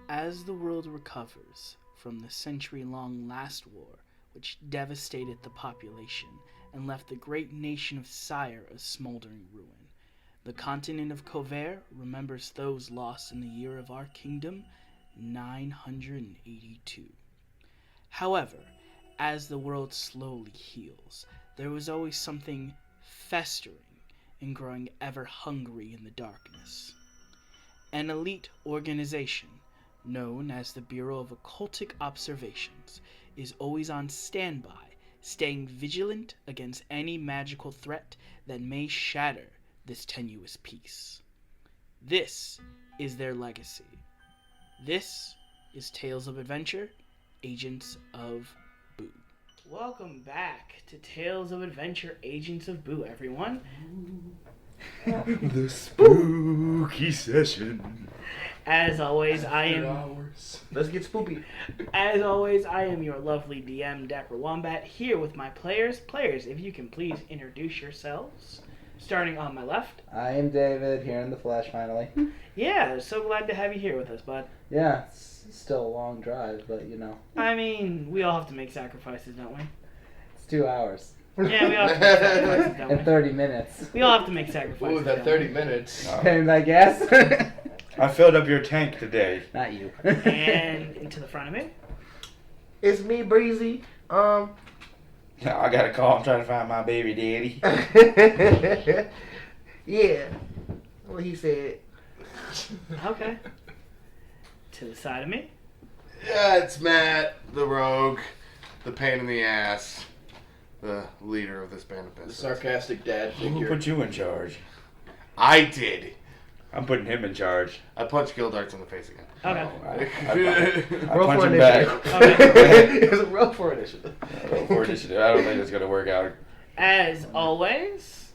As the world recovers from the century-long last war, which devastated the population and left the great nation of Sire a smoldering ruin, the continent of Cover remembers those lost in the year of our kingdom, 982. However, as the world slowly heals, there was always something festering and growing ever hungry in the darkness. An elite organization, known as the Bureau of Occultic Observations, is always on standby, staying vigilant against any magical threat that may shatter this tenuous peace. This is their legacy. This is Tales of Adventure, Agents of Boo. Welcome back to Tales of Adventure, Agents of Boo, everyone. The spooky session. As always, I am... Let's get spoopy. As always, I am your lovely DM, Dapper Wombat, here with my players. Players, if you can please introduce yourselves. Starting on my left. I am David, here in the flesh, finally. Yeah, so glad to have you here with us, bud. Yeah, it's still a long drive, but you know. I mean, we all have to make sacrifices, don't we? It's 2 hours. Yeah, we all have to make sacrifices, don't we? And 30 minutes. We all have to make sacrifices. Ooh, that 30 minutes. And I guess. I filled up your tank today. Not you. And to the front of me. It's me, Breezy. I got a call. I'm trying to find my baby daddy. Yeah. What he said. Okay. To the side of me. Yeah, it's Matt, the rogue, the pain in the ass, the leader of this band of The business. sarcastic dad Who figure. put you in charge? I did. I'm putting him in charge. I punched Gildarts in the face again. Okay. I Roll punch for him initiative. back. Okay. It's a roll for initiative. Roll for initiative. I don't think it's going to work out. As always.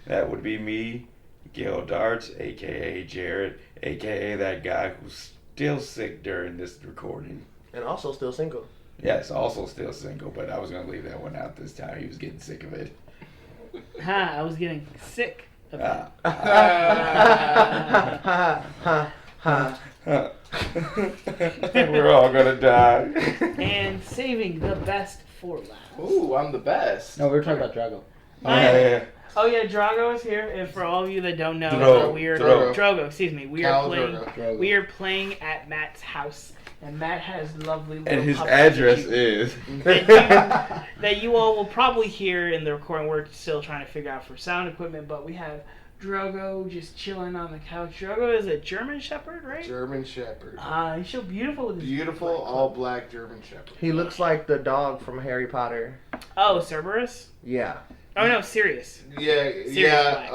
That would be me, Gil Darts, a.k.a. Jared, a.k.a. that guy who's still sick during this recording. And also still single. Yes, also still single, but I was going to leave that one out this time. He was getting sick of it. I was getting sick of it. We're all going to die. And saving the best for last. Ooh, I'm the best. No, we were talking about Drago. Yeah. Oh yeah, Drago is here. And for all of you that don't know, Drogo. Drogo, excuse me. We Cal are playing. Drogo. We are playing at Matt's house, and Matt has lovely. Little And his puppets address that you- is... that you all will probably hear in the recording. We're still trying to figure out for sound equipment, but we have Drogo just chilling on the couch. Drogo is a German Shepherd, right? German Shepherd. He's so beautiful with his Beautiful, black all cloak. black German Shepherd. He looks like the dog from Harry Potter. Oh, Cerberus. Yeah. Oh no, Sirius. Yeah,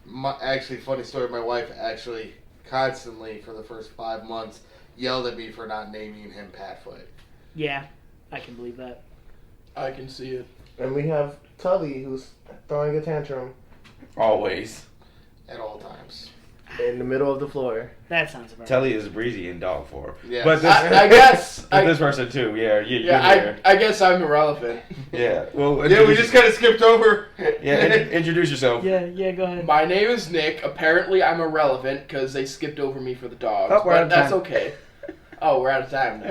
Black. Actually, funny story. My wife actually constantly, for the first 5 months, yelled at me for not naming him Patfoot. Yeah, I can believe that. I can see it. And we have Tully, who's throwing a tantrum Always. At all times. in the middle of the floor. That sounds about right. Telly is breezy in dog form. Yeah. But this, I guess. but this person too. Yeah, you're Yeah, there. I guess I'm irrelevant. Yeah. Well, Yeah, we introduce- just kind of skipped over. Yeah, introduce yourself. Yeah, go ahead. My name is Nick. Apparently, I'm irrelevant because they skipped over me for the dogs. Oh, we're out but of that's time. okay. Oh, we're out of time.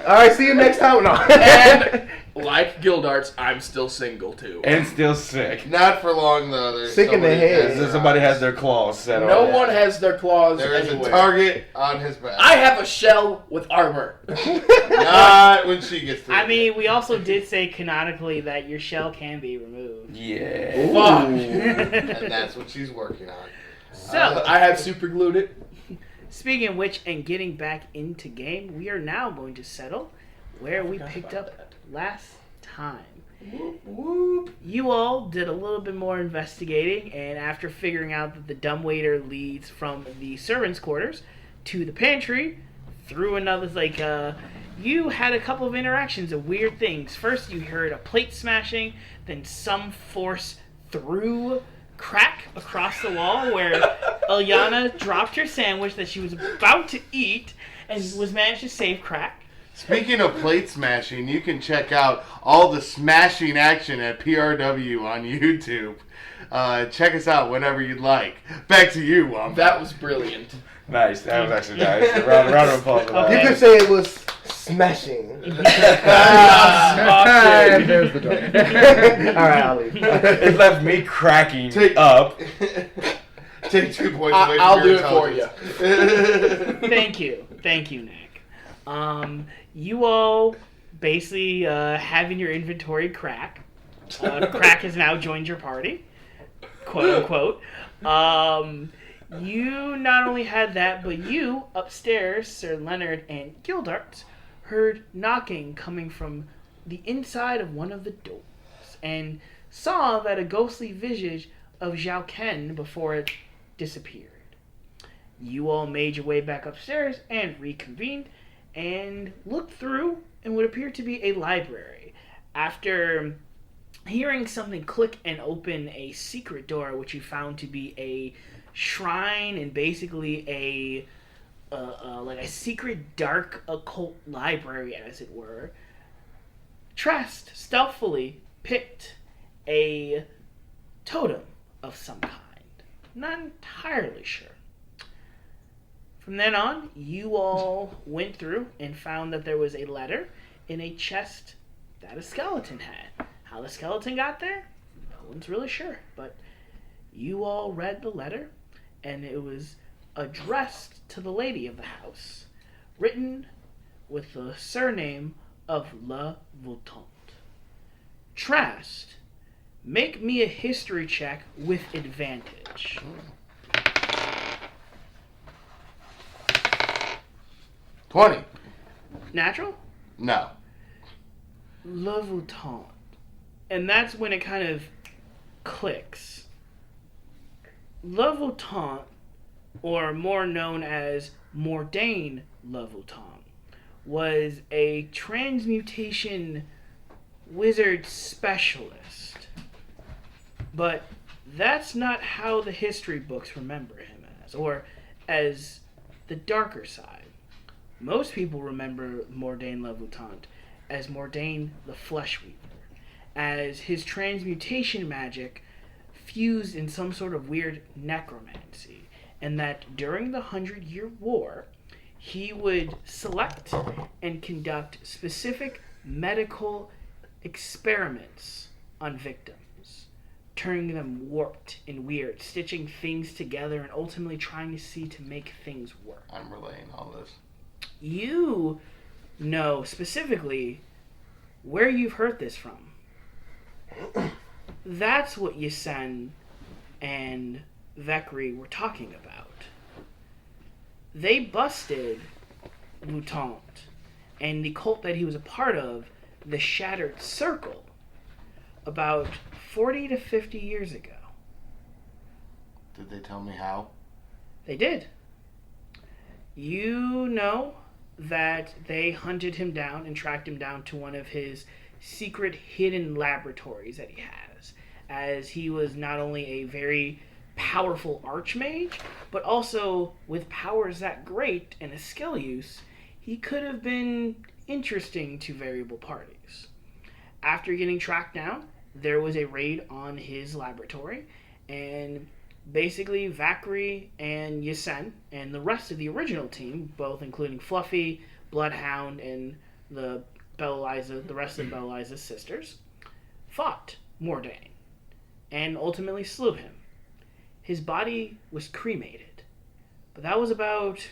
All right, see you next time. No. And like Gildarts, I'm still single too. And still sick. Not for long though. There's Sick in the somebody head. has Somebody their has their claws set on. No it. one has their claws There is anywhere. a target on his back. I have a shell with armor. Not when she gets through. I mean, we also did say canonically that your shell can be removed. Yeah. Fuck. and that's what she's working on. So, I have super glued it. speaking of which, and getting back into game, we are now going to settle where we picked up last time. You all did a little bit more investigating, and after figuring out that the dumbwaiter leads from the servants' quarters to the pantry, through another, you had a couple of interactions of weird things. First, you heard a plate smashing, then some force threw crack across the wall where Ilyana dropped her sandwich that she was about to eat and was managed to save crack. Speaking of plate smashing, you can check out all the smashing action at PRW on YouTube. Check us out whenever you'd like. Back to you, Wombat. That was brilliant. Nice. That was actually nice. A round of applause for that. You could say it was smashing. There's the door. Alright, I'll leave. It left me cracking up. Take 2 points away from I'll do your it for you. Thank you, Nick. You all basically having your inventory crack. Crack has now joined your party, quote unquote. You not only had that, but you upstairs, Sir Leonard and Gildart, heard knocking coming from the inside of one of the doors, and saw that a ghostly visage of Zhao Ken before it disappeared. You all made your way back upstairs and reconvened and looked through and what appeared to be a library. After hearing something click and open a secret door, which you found to be a shrine and basically a secret dark occult library, as it were, Trest stealthily picked a totem of some kind. Not entirely sure. From then on, you all went through and found that there was a letter in a chest that a skeleton had. How the skeleton got there, no one's really sure. But you all read the letter, and it was addressed to the lady of the house, written with the surname of La Voltante. Trast, make me a history check with advantage. 20. Natural? No. La Voltante. And that's when it kind of clicks. La Voltante, or more known as Mordain La Voltante, was a transmutation wizard specialist. But that's not how the history books remember him as, or as the darker side. Most people remember Mordain La Voltante as Mordain the Fleshweaver, as his transmutation magic fused in some sort of weird necromancy, and that during the 100-Year War, he would select and conduct specific medical experiments on victims, turning them warped and weird, stitching things together, and ultimately trying to see to make things work. I'm relaying all this. You know specifically where you've heard this from. That's what Ysen and Vekri were talking about. They busted Lutant and the cult that he was a part of, the Shattered Circle, about 40 to 50 years ago. Did they tell me how? They did. You know that they hunted him down and tracked him down to one of his secret hidden laboratories that he has, as he was not only a very powerful archmage, but also with powers that great and a skill use, he could have been interesting to variable parties. After getting tracked down, there was a raid on his laboratory, and basically Vakri and Ysen and the rest of the original team, both including Fluffy, Bloodhound, and the rest of Beliza's sisters, fought Mordain and ultimately slew him. His body was cremated, but that was about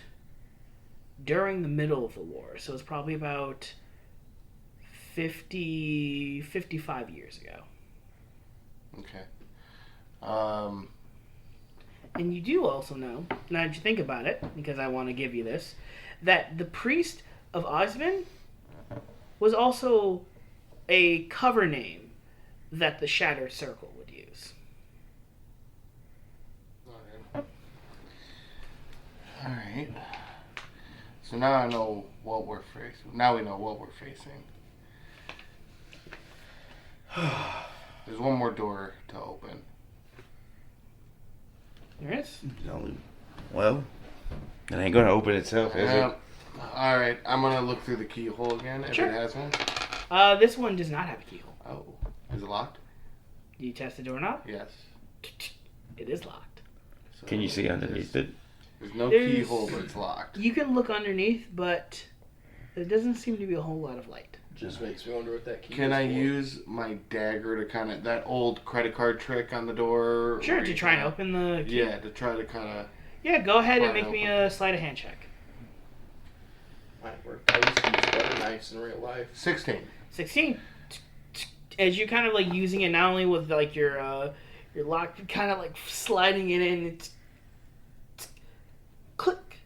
during the middle of the war, so it's probably about 55 years ago. Okay. And you do also know, now that you think about it, because I want to give you this, that the priest of Osmond was also a cover name that the Shattered Circle would use. Alright. So now I know what we're facing. Now we know what we're facing. There's one more door to open. There is? Well, it ain't gonna open itself, is it? Oh, All right, I'm gonna look through the keyhole again if Sure. it has one. This one does not have a keyhole. Oh, is it locked? Do you test the doorknob? Yes. It is locked. So Can you see underneath it? There's no There's- keyhole, but it's locked. You can look underneath, but there doesn't seem to be a whole lot of light. Just makes me wonder what that key Can is I for. use my dagger to kind of that old credit card trick on the door? Sure, where to you try and kinda- open the key. Yeah, to try to kind of. Yeah, go ahead and Try make and me open. a sleight of hand check. Might work. I used to use butter knives in real life. 16. 16. As you kind of like using it not only with like your lock, kind of like sliding it in, it's click.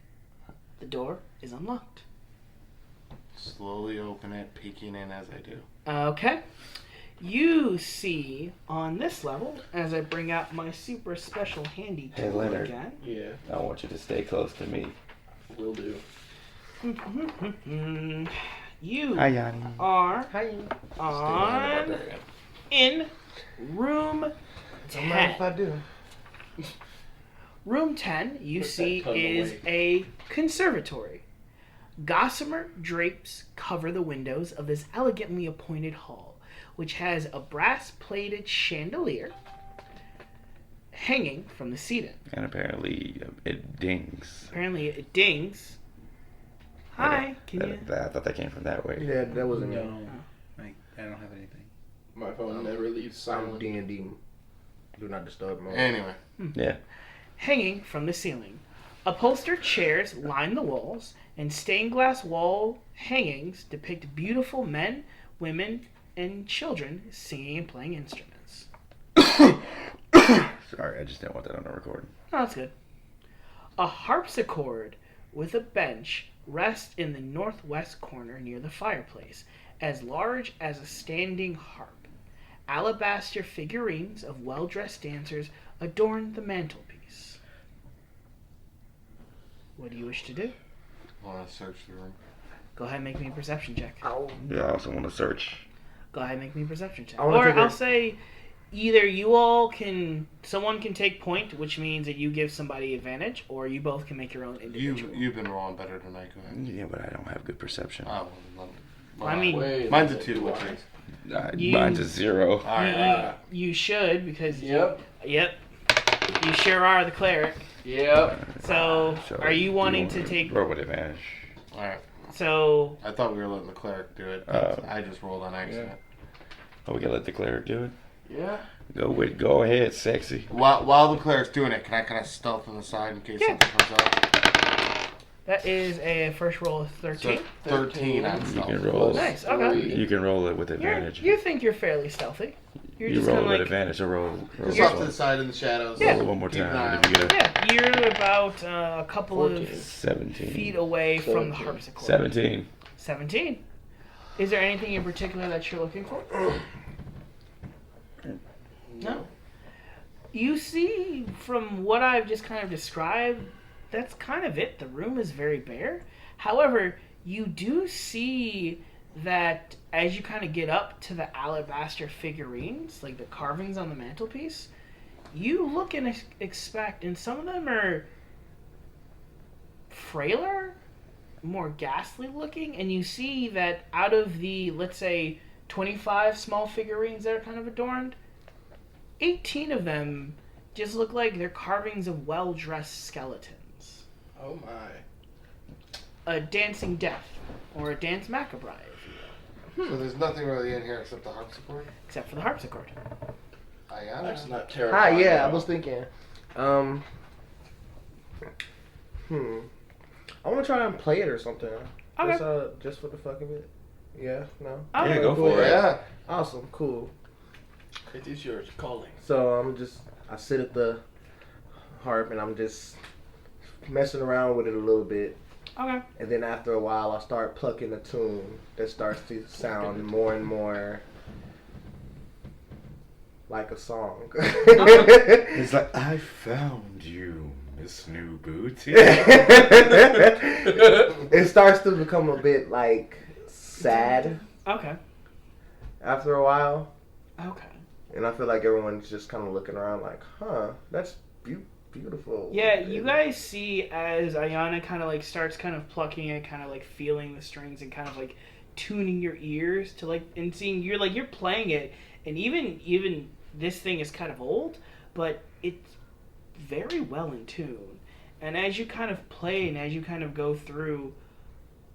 The door is unlocked. Slowly open it, peeking in as I do. Okay. You see on this level, as I bring out my super special handy Hey, tool Leonard. again. Yeah, I want you to stay close to me. will do. You Hi, Yanni. are Hi. on in room Don't mind if 10. I do. Room 10, you Put see, that tongue is away. a conservatory. Gossamer drapes cover the windows of this elegantly appointed hall, which has a brass-plated chandelier hanging from the ceiling. And apparently it dings. Apparently, it dings. Hi, can you? I thought that came from that way. Yeah, that wasn't me. No, I don't have anything. My phone never leaves I'm silent. D&D. Do not disturb mode. Anyway, Yeah. Hanging from the ceiling. Upholstered chairs line the walls, and stained glass wall hangings depict beautiful men, women, and children singing and playing instruments. Sorry, I just didn't want that on the recording. Oh, that's good. A harpsichord with a bench rests in the northwest corner near the fireplace, as large as a standing harp. Alabaster figurines of well-dressed dancers adorn the mantelpiece. What do you wish to do? I want to search the room. Go ahead and make me a perception check. Yeah, I also want to search. Go ahead and make me a perception check. I wanna Or take a- I'll say either you all can, someone can take point, which means that you give somebody advantage, or you both can make your own individual. You've been rolling better tonight. Go ahead. Yeah, but I don't have good perception. Oh, well, I mean, Wait, mine's a is it 2. Which twice? is Mine's a 0. all right. You should, because Yep. Yep. You sure are the cleric. Yep. So, are you wanting to want take? roll with advantage? All right. So, I thought we were letting the cleric do it. Oh. I just rolled on accident. Oh, we gotta let the cleric do it. Yeah. Go ahead, sexy. While the cleric's doing it, can I kind of stealth on the side in case Yeah. something comes up? that is a first roll of 13. So 13 on You stealth. can roll. Nice. Okay. You can roll it with You're, advantage. you think you're fairly stealthy. You're You just roll kind with of like, advantage. Or roll. Just roll off to the side in the shadows. Yeah. Roll it one more Keep an eye time. If you get a yeah, you're about a couple of 14. 17. feet away from the 17. harpsichord. 17. 17. Is there anything in particular that you're looking for? No. You see, from what I've just kind of described, that's kind of it. The room is very bare. However, you do see that as you kind of get up to the alabaster figurines, like the carvings on the mantelpiece, you look and expect, and some of them are frailer, more ghastly looking, and you see that out of the, let's say, 25 small figurines that are kind of adorned, 18 of them just look like they're carvings of well-dressed skeletons. Oh my. A dancing death, or a dance macabre, if you will, So there's nothing really in here except the harpsichord? except for the harpsichord. I got That's it. not Hi, terrifying. yeah, at I all. was thinking. I want to try and play it or something. Okay. Just for the fuck of it. Yeah, no. Okay. Yeah, go Cool, for it. Yeah. Awesome, cool. It is yours calling. So I sit at the harp and I'm just messing around with it a little bit. Okay. And then after a while, I start plucking a tune that starts to sound more and more like a song. It's like, I found you, Miss New Booty. It starts to become a bit like sad Okay. after a while. Okay. And I feel like everyone's just kind of looking around like, huh, that's beautiful. Yeah, you guys see as Ayana kind of like starts kind of plucking it, kind of like feeling the strings and kind of like tuning your ears to like and seeing you're playing it, and even this thing is kind of old, but it's very well in tune. And as you kind of play and as you kind of go through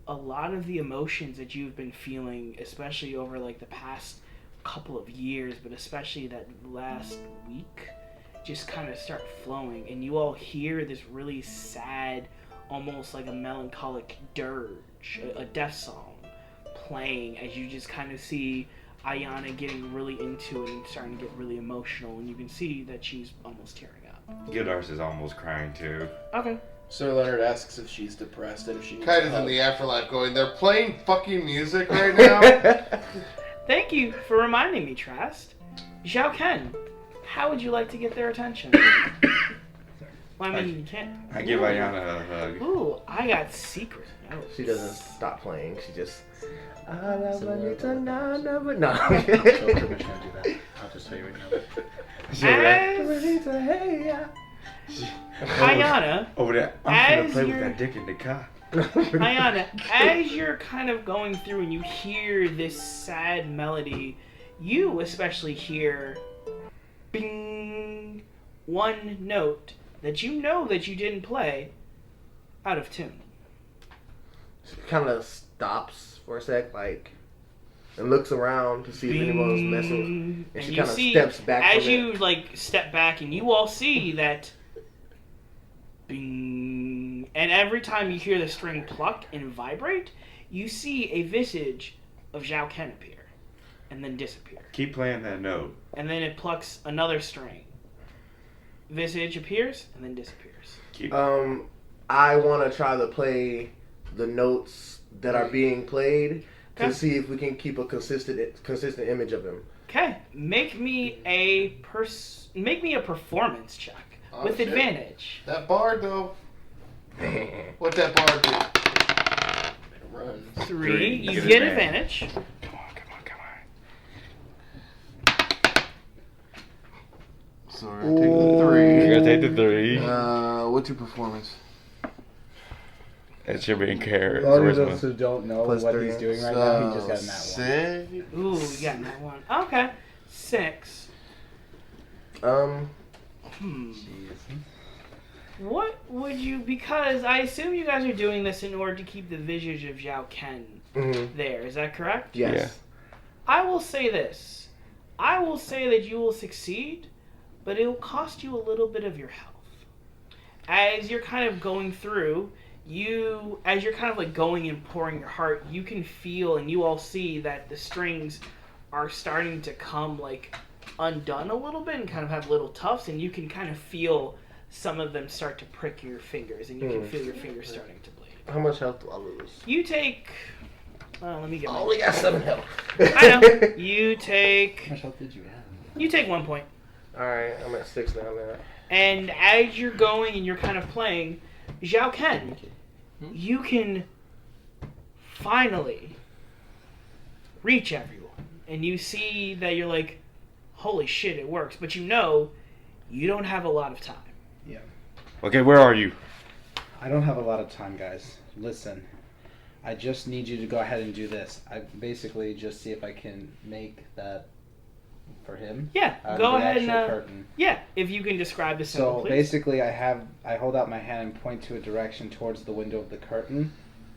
a lot of the emotions that you've been feeling, especially over like the past couple of years, but especially that last week, just kind of start flowing, and you all hear this really sad, almost like a melancholic dirge, a death song playing as you just kind of see Ayana getting really into it and starting to get really emotional, and you can see that she's almost tearing up. Gildars is almost crying too. Okay. Sir Leonard asks if she's depressed and if she needs Kite a is in hug. the afterlife going, they're playing fucking music right now? Thank you for reminding me, Trast. Zhao Ken, how would you like to get their attention? Well, I mean, you can't. I give Ayana a hug. Ooh, I got secret notes. She doesn't stop playing. She just. No. Don't pretty much gonna do that. I'll just tell you right now. Ayana, Over there, I'm gonna As play with you're- that dick in the car. Ayana, as you're kind of going through and you hear this sad melody, you especially hear bing, one note that you know that you didn't play out of tune. She kind of stops for a sec, like, and looks around to see if anyone's messing. And she you kind of see, steps back. as from you it. like step back, and you all see that bing, and every time you hear the string pluck and vibrate, you see a visage of Zhao Ken appear and then disappear. Keep playing that note. And then it plucks another string. Visage appears and then disappears. Keep. I want to try to play the notes that are being played to Okay. see if we can keep a consistent image of him. Okay, make me a performance check Oh, with shit. advantage. That bard, though. What that bard do? It runs. 3. You Get get advantage. advantage. Come on. So we're gonna take the 3. You're gonna take the 3. What's your performance? It should be in character. All of those who don't know Plus what 3. he's doing right now, he just got a nat 1. 6. Ooh, you got that one. Okay, 6. What would you? Because I assume you guys are doing this in order to keep the visage of Zhao Ken there. Is that correct? Yes. Yeah. I will say this. I will say that you will succeed, but it will cost you a little bit of your health. As you're kind of going through, as you're kind of like going and pouring your heart, you can feel and you all see that the strings are starting to come like undone a little bit and kind of have little tufts, and you can kind of feel some of them start to prick your fingers, and you can feel your fingers starting to bleed. How much health do I lose? You take... let me get I my... only got 7 health. I know. You take... How much health did you have? You take 1 point. Alright, I'm at 6 now, man. And as you're going and you're kind of playing, Zhao Ken, you can finally reach everyone. And you see that you're like, holy shit, it works. But you know, you don't have a lot of time. Yeah. Okay, where are you? I don't have a lot of time, guys. Listen, I just need you to go ahead and do this. I basically just see if I can make that for him. Yeah, out of go the ahead and... actual curtain. Yeah, if you can describe the symbol, So please. basically, I hold out my hand and point to a direction towards the window of the curtain,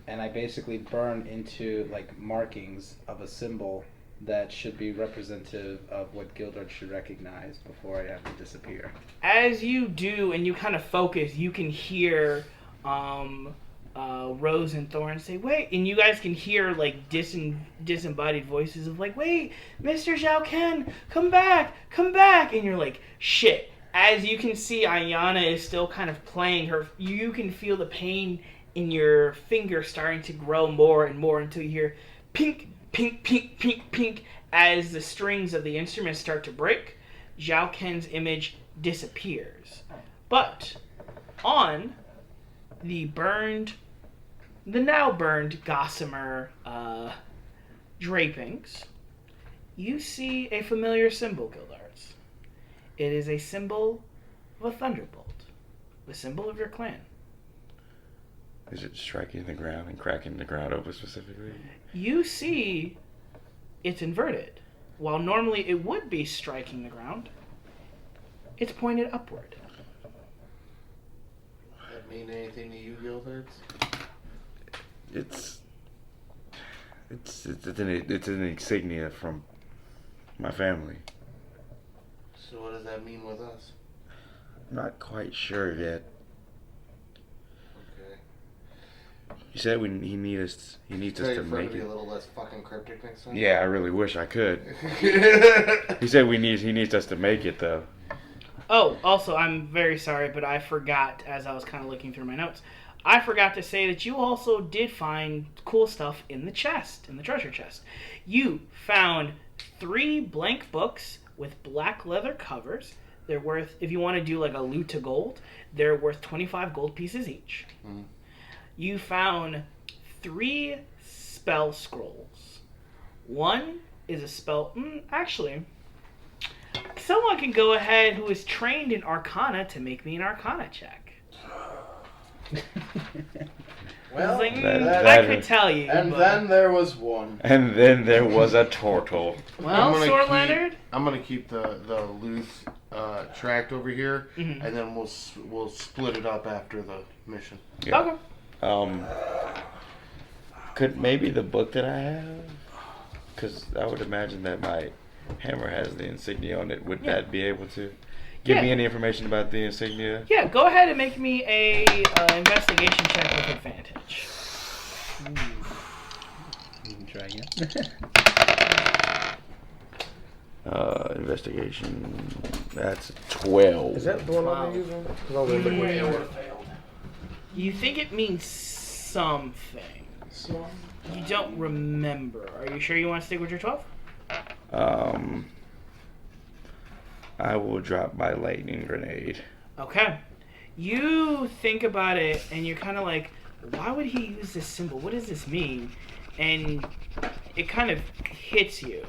and I basically burn into like markings of a symbol that should be representative of what Gildard should recognize before I have to disappear. As you do and you kind of focus, you can hear Rose and Thorn say, wait, and you guys can hear like disembodied voices of like, wait, Mr. Zhao Ken, come back, and you're like, shit. As you can see, Ayana is still kind of playing her, you can feel the pain in your finger starting to grow more and more until you hear pink, pink, pink, pink, pink, as the strings of the instrument start to break. Zhao Ken's image disappears. But on the now burned gossamer drapings, you see a familiar symbol, Gildarts. It is a symbol of a thunderbolt. The symbol of your clan. Is it striking the ground and cracking the ground open specifically? You see it's inverted. While normally it would be striking the ground, it's pointed upward. Does that mean anything to you, Gildarts? It's an insignia from my family. So what does that mean with us? I'm not quite sure yet. Okay. He said he needs us Tell to your friend make to be it. a little less fucking cryptic next time. Yeah, I really wish I could. He said he needs us to make it though. Oh, also, I'm very sorry, but I forgot, as I was kind of looking through my notes, I forgot to say that you also did find cool stuff in the chest, in the treasure chest. You found 3 blank books with black leather covers. They're worth, if you want to do like a loot to gold, they're worth 25 gold pieces each. Mm. You found 3 spell scrolls. One is a spell, actually, someone can go ahead who is trained in Arcana to make me an Arcana check. Well, Like, that- I could tell you. and but- then there was one. And then there was a turtle. well, I'm Sword gonna Leonard. I'm gonna keep the loose tract over here, Mhm. and then we'll split it up after the mission. Yeah. Okay. Could maybe the book that I have? Because I would imagine that my hammer has the insignia on it. Would Yeah. that be able to give me Yeah. any information about the insignia? Yeah, go ahead and make me a investigation check with advantage. Try again. Investigation. That's 12. Is that the one Wow. I've been using? 'Cause I was looking Mm. at it. You think it means something. You don't remember. Are you sure you want to stick with your 12? I will drop my lightning grenade. Okay. You think about it, and you're kind of like, why would he use this symbol? What does this mean? And it kind of hits you.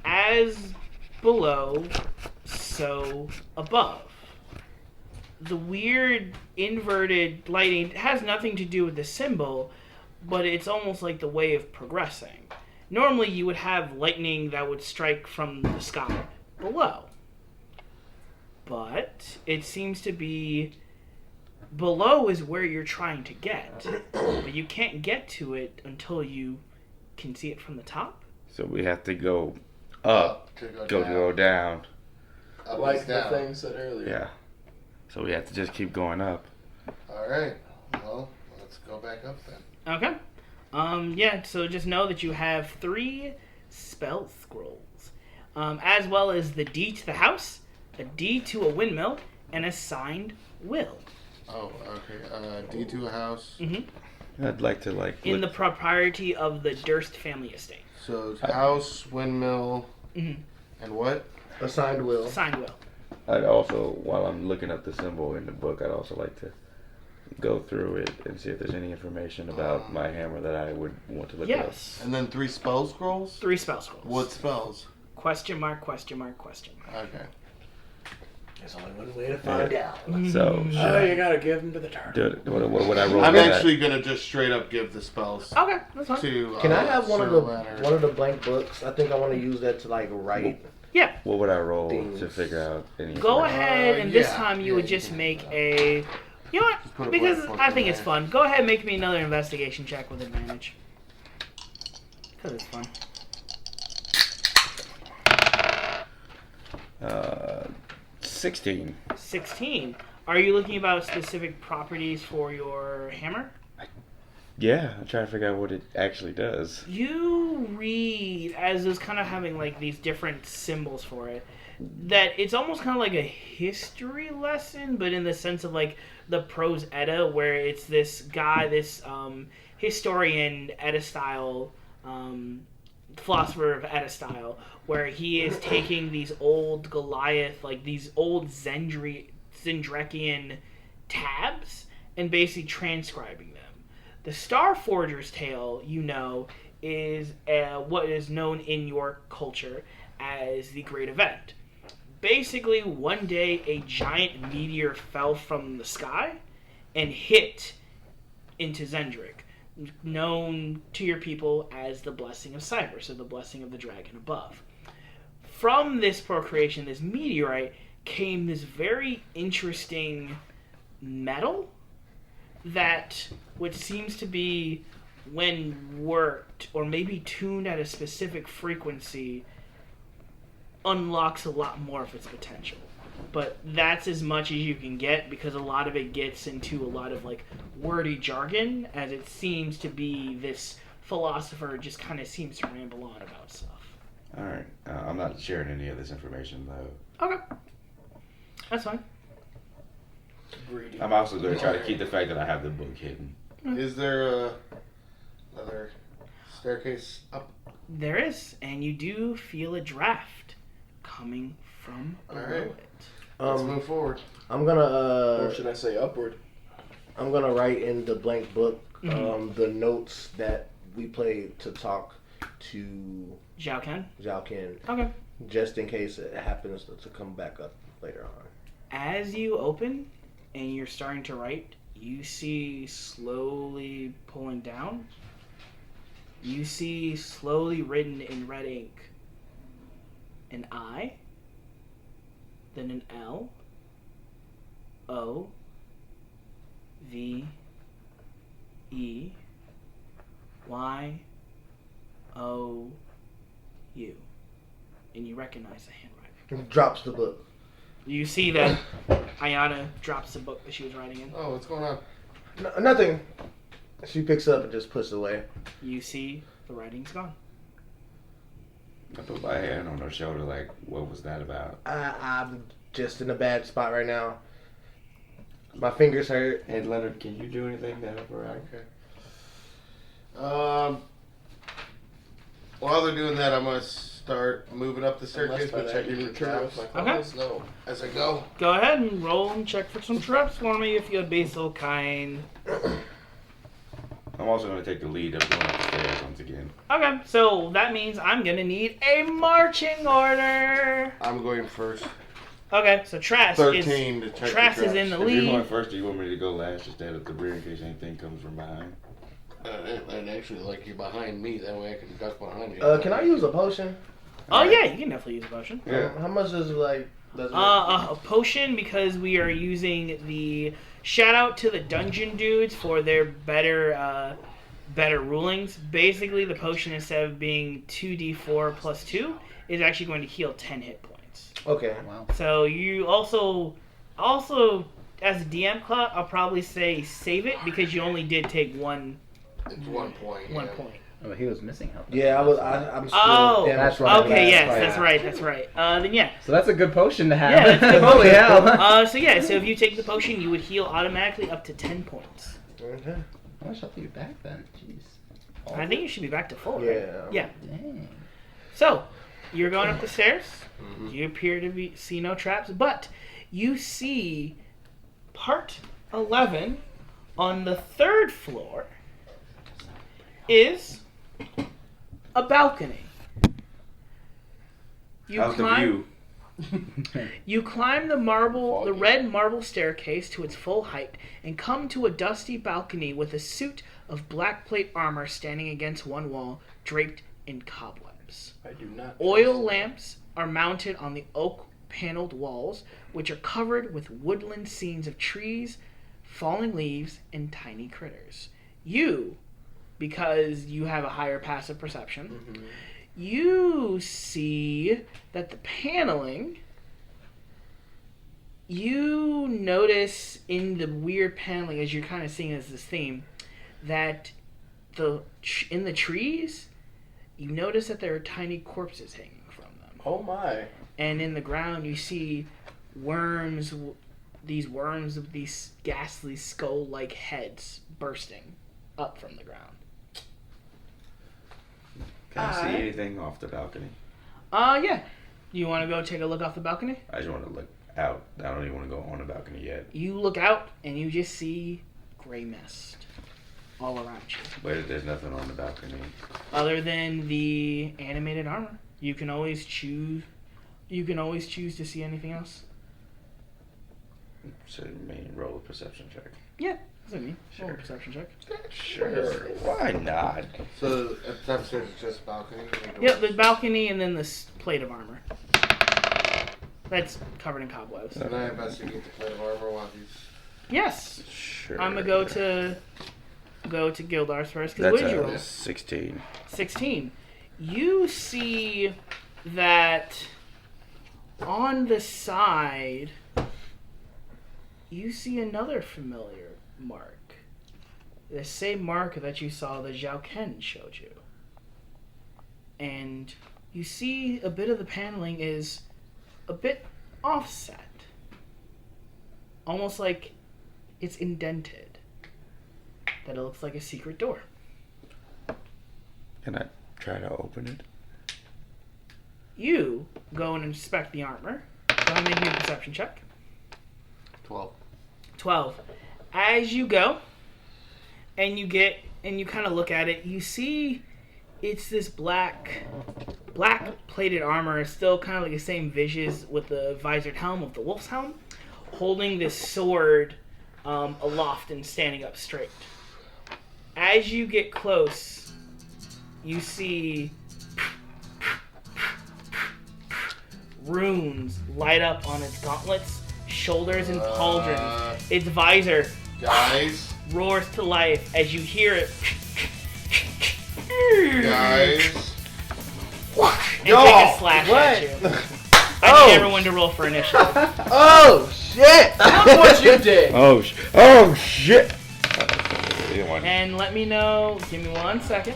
As below, so above. The weird inverted lighting has nothing to do with the symbol, but it's almost like the way of progressing. Normally you would have lightning that would strike from the sky below. But it seems to be below is where you're trying to get. But you can't get to it until you can see it from the top. So we have to go up to to go down. go down. Up Like is the down. thing said earlier. Yeah. So we have to just keep going up. All right. Well, let's go back up then. Okay. Yeah, so just know that you have 3 spell scrolls. As well as the D to the house, a D to a windmill, and a signed will. Oh, okay. D to a house. I'd like to In the look- propriety of the Durst family estate. So it's house, windmill, Mhm. and what? Assigned will. Signed will. I'd also, while I'm looking up the symbol in the book, I'd also like to go through it and see if there's any information about my hammer that I would want to look at. Yes. And then 3 spell scrolls? 3 spell scrolls. What spells? Question mark, question mark, question mark. Okay. There's only one way to find out. So, should Oh, I you gotta give them to the turtle. what would I roll I'm for that? actually gonna just straight up give the spells Okay, that's fine. to. Can I have one Sir of the Leonard. blank books? I think I want to use that to like write. Yeah. What would I roll Things. to figure out any Go information? ahead, and this yeah, time you yeah, would you just can make have that. a... You know Just put what? a Because black book I in think it's there. fun. Go ahead and make me another investigation check with advantage. Because it's fun. 16. 16. Are you looking about specific properties for your hammer? Yeah, I'm trying to figure out what it actually does. You read, as it's kind of having like these different symbols for it, that it's almost kind of like a history lesson, but in the sense of like the prose Edda, where it's this guy, this historian Edda style, philosopher of Edda style, where he is taking these old Goliath, like these old Zendrekian tabs, and basically transcribing them. The Starforger's tale, you know, is what is known in your culture as the Great Event. basically one day a giant meteor fell from the sky and hit into Zendrick, known to your people as the blessing of Cyber, so the blessing of the dragon above. From this procreation, this meteorite, came this very interesting metal that, which seems to be, when worked or maybe tuned at a specific frequency, unlocks a lot more of its potential. But that's as much as you can get, because a lot of it gets into a lot of like wordy jargon, as it seems to be this philosopher just kind of seems to ramble on about stuff. All right. I'm not sharing any of this information though. Okay, that's fine. Greedy. I'm also going to try to keep the fact that I have the book hidden. Is there another staircase up? There is, and you do feel a draft coming from below Alright. it. Let's move forward. I'm gonna Or should I say upward? I'm gonna write in the blank book Mhm. the notes that we played to talk to Zhao Ken? Zhao Ken, Okay. just in case it happens to come back up later on. As you open and you're starting to write, you see slowly pulling down. You see slowly written in red ink an I, then an L, O, V, E, Y, O, U. And you recognize the handwriting. Drops the book. You see that Ayana drops the book that she was writing in. Oh, what's going on? Nothing. She picks it up and just puts it away. You see the writing's gone. I put my hand on her shoulder like, what was that about? I'm just in a bad spot right now. My fingers hurt. Hey, Leonard, can you do anything to help her out? Okay. While they're doing that, I'm gonna start moving up the staircase, but checking for traps Okay. No. as I go. Go ahead and roll and check for some traps for me if you're basil kind. I'm also going to take the lead of going up the stairs once again. Okay, so that means I'm gonna need a marching order. I'm going first. Okay, so Trask 13 to check Trask the is in the If you're going lead. first, do you want me to go last just at the rear in case anything comes from behind? And actually, like, you're behind me. That way I can duck behind you. Can I use a potion? Oh yeah, you can definitely use a potion. Yeah. How much is like? Does it A potion, because we are using the shout out to the dungeon dudes for their better rulings. Basically, the potion, instead of being 2d4 plus 2, is actually going to heal 10 hit points. Okay. Wow. So you also as a DM club, I'll probably say save it, because you only did take one It's 1 point. point. Oh, he was missing health. Yeah, I'm still. Oh, That's right. okay, yes, Right. that's right. Then yeah. So that's a good potion to have. Yeah, that's a good Holy hell. So yeah, so if you take the potion, you would heal automatically up to 10 points. Okay. How much health are you back then? Jeez. I think you should be back to full, right? Yeah. Yeah. Dang. So, you're going up the stairs. Mm-hmm. You appear to see no traps, but you see part 11 on the 3rd floor is a balcony. How's the view? You climb the red marble staircase to its full height and come to a dusty balcony with a suit of black plate armor standing against one wall, draped in cobwebs. I do not. Oil lamps are mounted on the oak paneled walls, which are covered with woodland scenes of trees, falling leaves, and tiny critters. You, because you have a higher passive perception, you see that the paneling, you notice in the weird paneling, as you're kind of seeing as this theme, that in the trees, you notice that there are tiny corpses hanging from them. Oh my. And in the ground, you see worms, these worms of these ghastly skull-like heads bursting up from the ground. Can I see anything off the balcony? Yeah. You want to go take a look off the balcony? I just want to look out. I don't even want to go on the balcony yet. You look out, and you just see gray mist all around you. But there's nothing on the balcony. Other than the animated armor. You can always choose You can always choose to see anything else. So main roll a perception check. Yeah, that's what I mean. Roll a Sure. perception check. Sure. Why not? So at the upstairs it's just balcony. Yep, the balcony and then this plate of armor. That's covered in cobwebs. Can I investigate the plate of armor while he's? Yes. Sure. I'm gonna go to Gildar's first. Because what That's did you roll? 16. 16. You see that on the side, you see another familiar mark. The same mark that you saw that Zhao Ken showed you. And you see a bit of the paneling is a bit offset. Almost like it's indented. That it looks like a secret door. Can I try to open it? You go and inspect the armor. Go ahead and make me a perception check. 12. 12. As you go, and you kind of look at it, you see it's this black plated armor. It's still kind of like the same visage with the visored helm of the wolf's helm, holding this sword aloft and standing up straight. As you get close, you see runes light up on its gauntlets, shoulders, and pauldrons. Its visor Guys. roars to life as you hear it. Guys. And take a slash at you. I need everyone to roll for initiative. Oh shit! Look what you did. Oh shit! Either one. And let me know. Give me 1 second.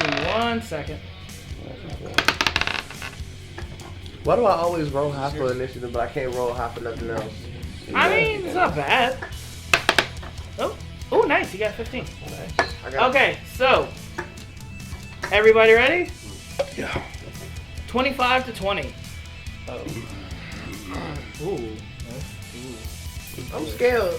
Give me 1 second. Why do I always roll half of initiative, but I can't roll half of nothing else? I mean, it's not bad. Oh, nice. You got 15. I got Okay, so everybody ready? Yeah. 25 to 20. Ooh. I'm scared.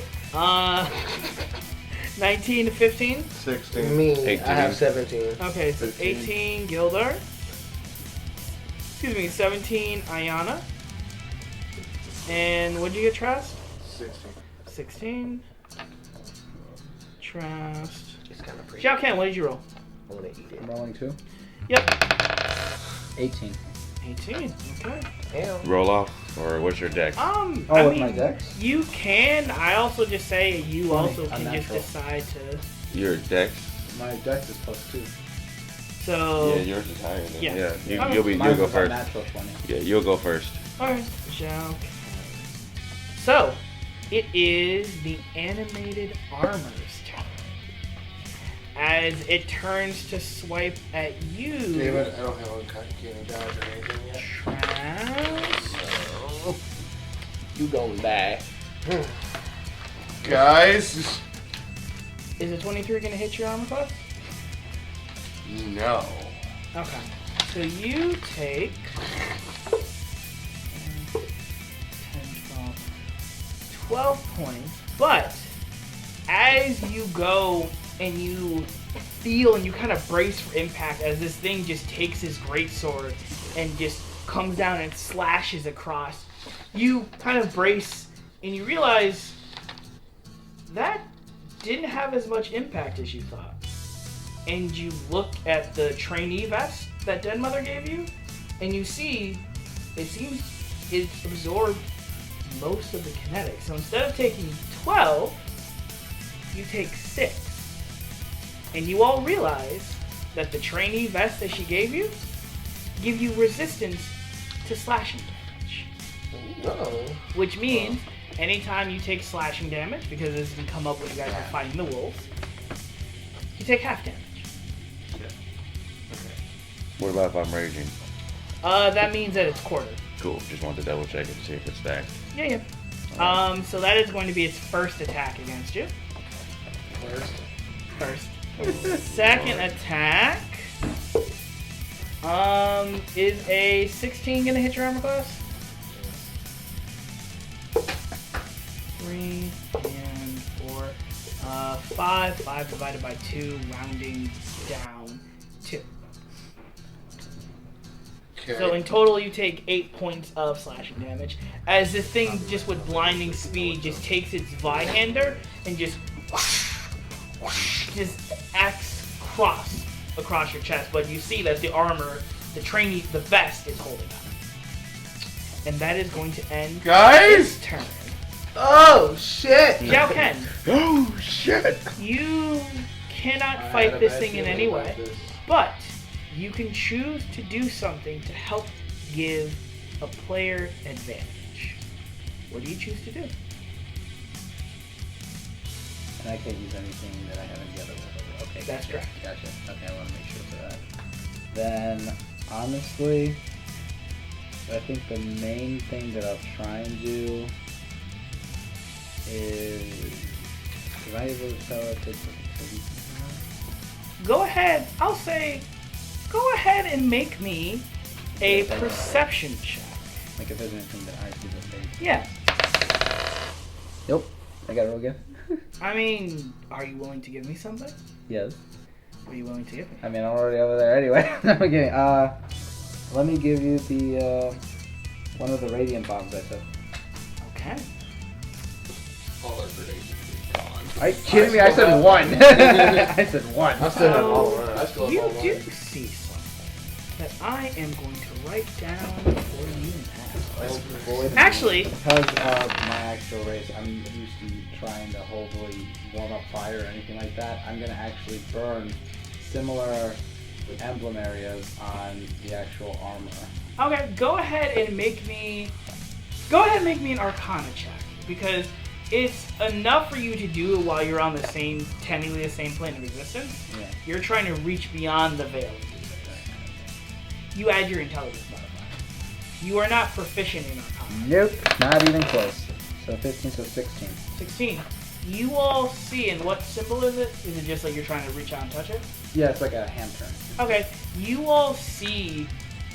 19 to 15. 16. Me, 18. I have 17. Okay, so 18 Gildar. Excuse me, 17 Ayana. And what'd you get, Trust? 16. 16. Trust. It's kind of pretty. Xiao Ken, what did you roll? I want to eat it. I'm rolling 2. Yep. 18. 18. Okay. Damn. Roll off, or what's your deck? I with mean, my dex? you can. I also just say you 20, also can just unnatural. decide to. Your dex? My dex is +2. So. Yeah, yours is higher than Yeah. yeah. You'll Mine go was first. Unnatural 20. Yeah, you'll go first. Alright, Xiao Ken. So, it is the animated armor's turn. As it turns to swipe at you. David, I don't have uncanny dodge or anything yet. Trask. You gonna die. Guys. Is a 23 going to hit your armor class? No. Okay. So you take 12 points, but as you go and you feel and you kind of brace for impact as this thing just takes his greatsword and just comes down and slashes across, you kind of brace and you realize that didn't have as much impact as you thought. And you look at the trainee vest that Dead Mother gave you, and you see it seems it absorbed most of the kinetics. So instead of taking 12, you take 6. And you all realize that the trainee vest that she gave you give you resistance to slashing damage. No. Which means anytime you take slashing damage, because this can come up when you guys are fighting the wolves, you take half damage. What about if I'm raging? That means that it's quartered. Cool. Just wanted to double check and see if it's stacked. Yeah. So that is going to be its first attack against you. First. Second attack is a 16 gonna hit your armor class? 3 and 4. 5. 5 divided by 2, rounding down 2. Okay. So in total, you take 8 points of slashing damage. As this thing, just with blinding speed, just takes its Vihander and just X cross across your chest. But you see that the armor, the vest is holding up. And that is going to end Guys? this turn. Oh shit! Xiao Ken, Oh shit! you cannot I fight had a this bad thing in feeling any about way, this. but you can choose to do something to help give a player advantage. What do you choose to do? And I can't use anything that I haven't the other way. Okay, That's gotcha. correct. Gotcha. Okay, I want to make sure for that. Then, honestly, I think the main thing that I'll try and do is... Am I able to tell if it's Go ahead. I'll say, go ahead and make me a Okay. perception check. like if there's anything that I see that they... Yeah. Nope. I gotta roll again? I mean, are you willing to give me something? Yes. What are you willing to give me? I mean, I'm already over there anyway. I'm kidding. Let me give you the, one of the radiant bombs I took. Okay. All our grenades are gone. Are you kidding me? I said have one. I said one. I still have all So, around. I still have you all do mine. see something that I am going to write down for you now. Actually, Because of my actual race, I'm used to trying to hopefully warm up fire or anything like that. I'm gonna actually burn similar emblem areas on the actual armor. okay, go ahead and make me an Arcana check, because it's enough for you to do it while you're on the same, technically the same plane of existence. Yeah. You're trying to reach beyond the veil. You add your intelligence modifier. You are not proficient in Arcana. Nope, not even close. So 15, so 16. 16. You all see, and what symbol is it? Is it just like you're trying to reach out and touch it? Yeah, it's like a hand turn. Okay, you all see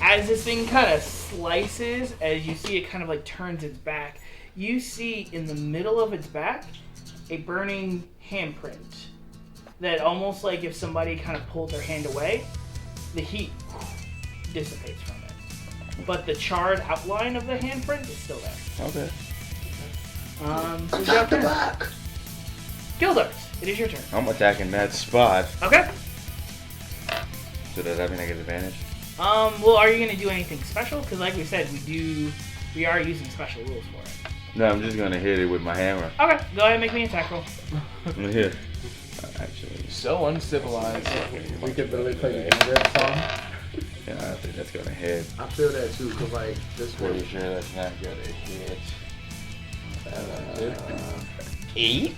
as this thing kind of slices, as you see it kind of like turns its back, you see in the middle of its back a burning handprint that almost like if somebody kind of pulled their hand away, the heat dissipates from it. But the charred outline of the handprint is still there. Okay. So Dr. Gildart, it is your turn. I'm attacking that spot. Okay. So does that mean I get advantage? Well, are you gonna do anything special? Because like we said, we are using special rules for it. No, I'm just gonna hit it with my hammer. Okay, go ahead and make me an attack roll. Here. Actually, So uncivilized. We could literally play the Gamer song. yeah, I think that's gonna hit. I feel that too, cause like this Pretty way. sure that's not gonna hit. 8?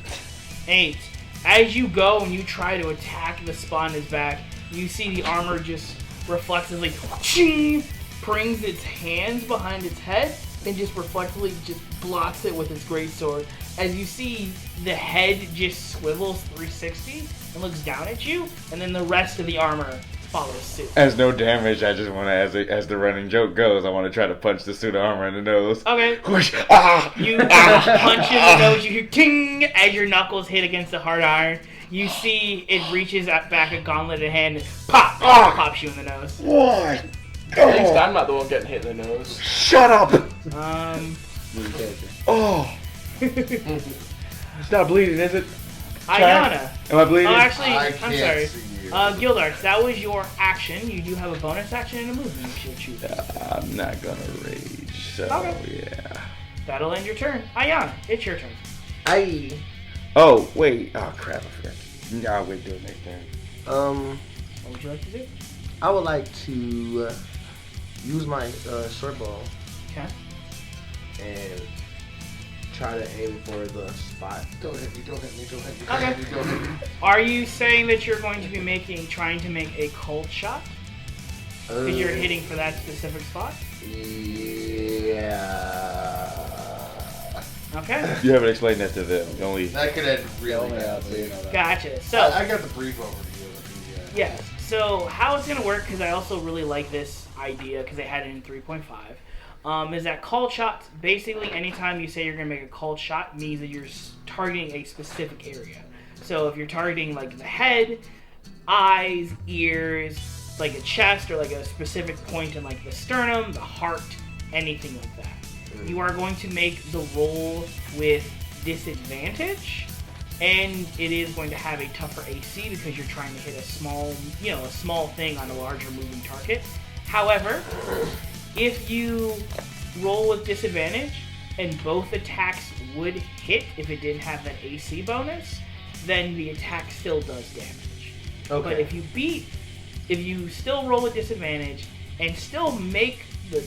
8. As you go and you try to attack the spot in his back, you see the armor just reflexively ching, brings its hands behind its head and just reflexively just blocks it with its greatsword. As you see the head just swivels 360 and looks down at you, and then the rest of the armor follows suit. As no damage, I just want to, as the running joke goes, I want to try to punch the suit of armor in the nose. Okay. Whoosh! Ah! You punch in the nose, you hear ting as your knuckles hit against the hard iron. You see it reaches back a gauntleted hand and pop! Pops you in the nose. Why? At least I'm not the one getting hit in the nose. Shut up! Oh! It's not bleeding, is it? Ayana. Am I bleeding? Oh, actually, I I'm can't sorry. see you. Gildarts, that was your action. You do have a bonus action and a movement if you choose. I'm not gonna rage, so Okay. yeah. That'll end your turn. Ayana, it's your turn. I Oh, wait. Oh, crap, I forgot. Nah, wait till next turn. What would you like to do? I would like to use my short bow Okay. and try to aim for the spot. Don't hit me, don't hit me, don't hit me, Okay. don't hit me, don't hit me. Are you saying that you're going to be trying to make a cold shot? Because you're hitting for that specific spot? Yeah. Okay. You haven't explained that to them. Only. That could end really badly. Gotcha. So, I got the brief over to you. yes. So how it's gonna work, because I also really like this idea because they had it in 3.5, is that called shots. Basically, anytime you say you're gonna make a called shot, means that you're targeting a specific area. So if you're targeting like the head, eyes, ears, like a chest or like a specific point in like the sternum, the heart, anything like that. You are going to make the roll with disadvantage, and it is going to have a tougher AC because you're trying to hit a small thing on a larger moving target. However, if you roll with disadvantage and both attacks would hit if it didn't have that AC bonus, then the attack still does damage. Okay. But if you still roll with disadvantage and still make the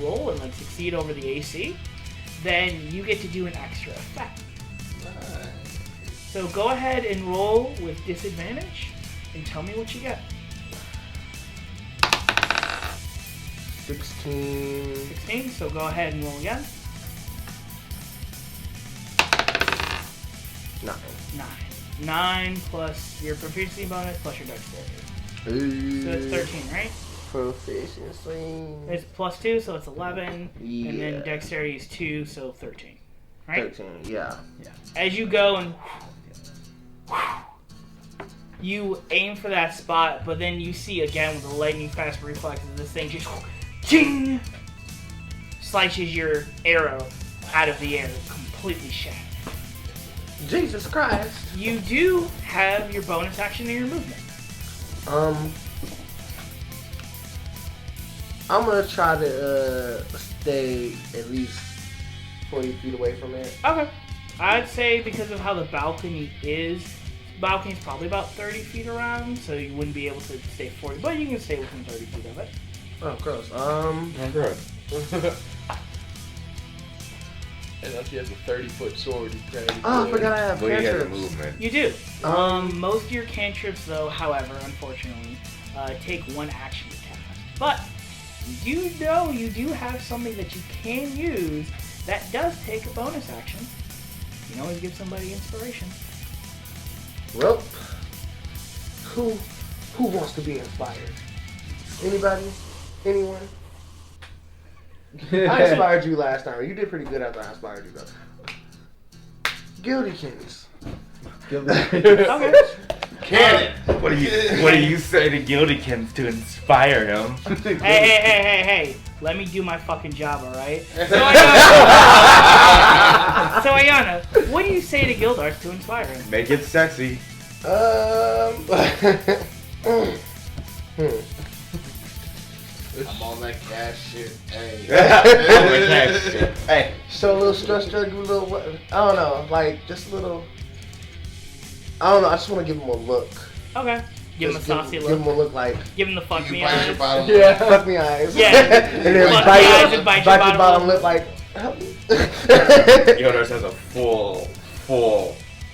roll and like succeed over the AC, then you get to do an extra effect. So go ahead and roll with disadvantage and tell me what you get. 16, so go ahead and roll again. 9 plus your proficiency bonus plus your dexterity. So it's 13, right? Proficiency. It's plus 2, so it's 11. Yeah. And then dexterity is 2, so 13. Right? 13, yeah. As you go and you aim for that spot, but then you see again with the lightning fast reflexes, this thing just ting, slices your arrow out of the air, completely shattered. Jesus Christ. You do have your bonus action in your movement. I'm gonna try to stay at least 40 feet away from it. Okay. I'd say because of how the balcony's probably about 30 feet around, so you wouldn't be able to stay 40, but you can stay within 30 feet of it. Oh, gross. Unless he has a 30-foot sword, he's ready. Oh, I forgot I have Well, he has a cantrips. movement. You do. Most of your cantrips, though, however, unfortunately, take one action to cast. But you know you do have something that you can use that does take a bonus action. You can always give somebody inspiration. Well, who wants to be inspired? Anybody? Anyone? I inspired you last time. You did pretty good after I inspired you, though. Gildykins. Okay. Cannon. What do you say to Gildykins to inspire him? Hey. Let me do my fucking job, alright? So, Ayana, what do you say to Gildarts to inspire him? Make it sexy. I'm on that cash shit. Hey. Hey. Show a little stress, do a little, I don't know, like, just a little, I don't know, I just want to give him a look. Okay. Give him a Just saucy Give him look. a look like, Give him the fuck You me bite your eyes. bottom. yeah, fuck me eyes. Yeah. And then Fuck bite me eyes and bite your bottom lip like, help me. Yodas has a full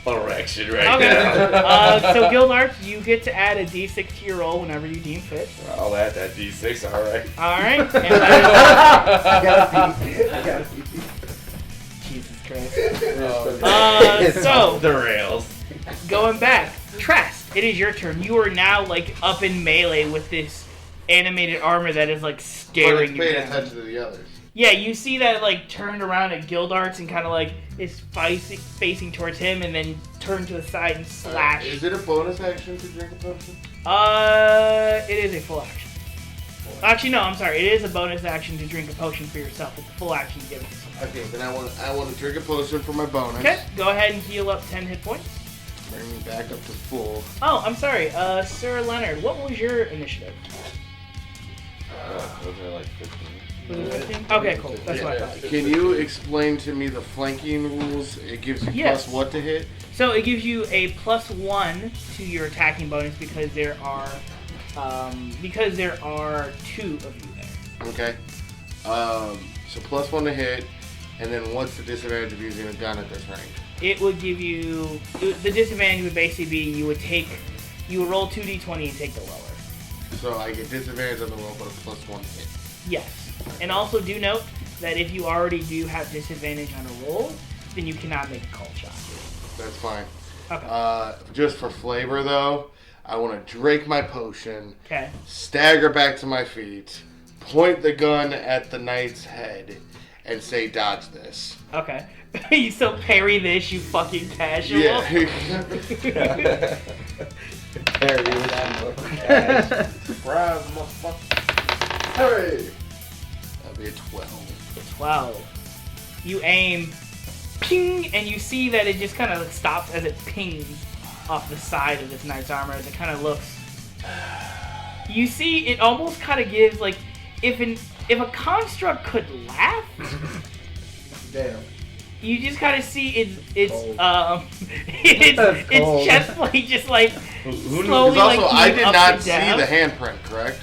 erection right Okay. now. So Gildarts, you get to add a d6 to your roll whenever you deem fit. I'll add that D6, alright. Alright. And I gotta pee. Jesus Christ. It's So, off the rails. going back, Trest, it is your turn. You are now like up in melee with this animated armor that is like But staring it's you paying down. attention to the others. Yeah, you see that it, like turned around at Gildarts and kind of like is facing towards him, and then turn to the side and slash. Is it a bonus action to drink a potion? It is a full action. Actually, no, I'm sorry. It is a bonus action to drink a potion for yourself. It's a full action to give it to someone. Okay, then I want to drink a potion for my bonus. Okay, go ahead and heal up 10 hit points. Bring me back up to full. Oh, I'm sorry. Sir Leonard, what was your initiative? Those are like 15. Was it 15? Okay, cool. That's what I thought. Can you explain to me the flanking rules? It gives you Yes. plus what to hit? So it gives you a +1 to your attacking bonus because there are 2 of you there. Okay. So +1 to hit, and then what's the disadvantage of using a gun at this range? It would give you the disadvantage would basically be you would roll 2d20 and take the lower. So I get disadvantage on the roll, but a +1 hit. Yes, and also do note that if you already do have disadvantage on a roll, then you cannot make a call shot. That's fine. Okay. Just for flavor, though, I want to drink my potion, Okay. stagger back to my feet, point the gun at the knight's head, and say, "Dodge this." Okay. You still parry this, you fucking casual. Yeah. Parry with ammo. Surprise, motherfucker. Hurry! That'd be a 12. 12. You aim, ping, and you see that it just kind of stops as it pings off the side of this knight's armor as it kind of looks. You see, it almost kind of gives like if a construct could laugh. Damn. You just kind of see its That's cold. chest plate just like Who slowly Because also, like I move did up not and see down. the handprint, correct?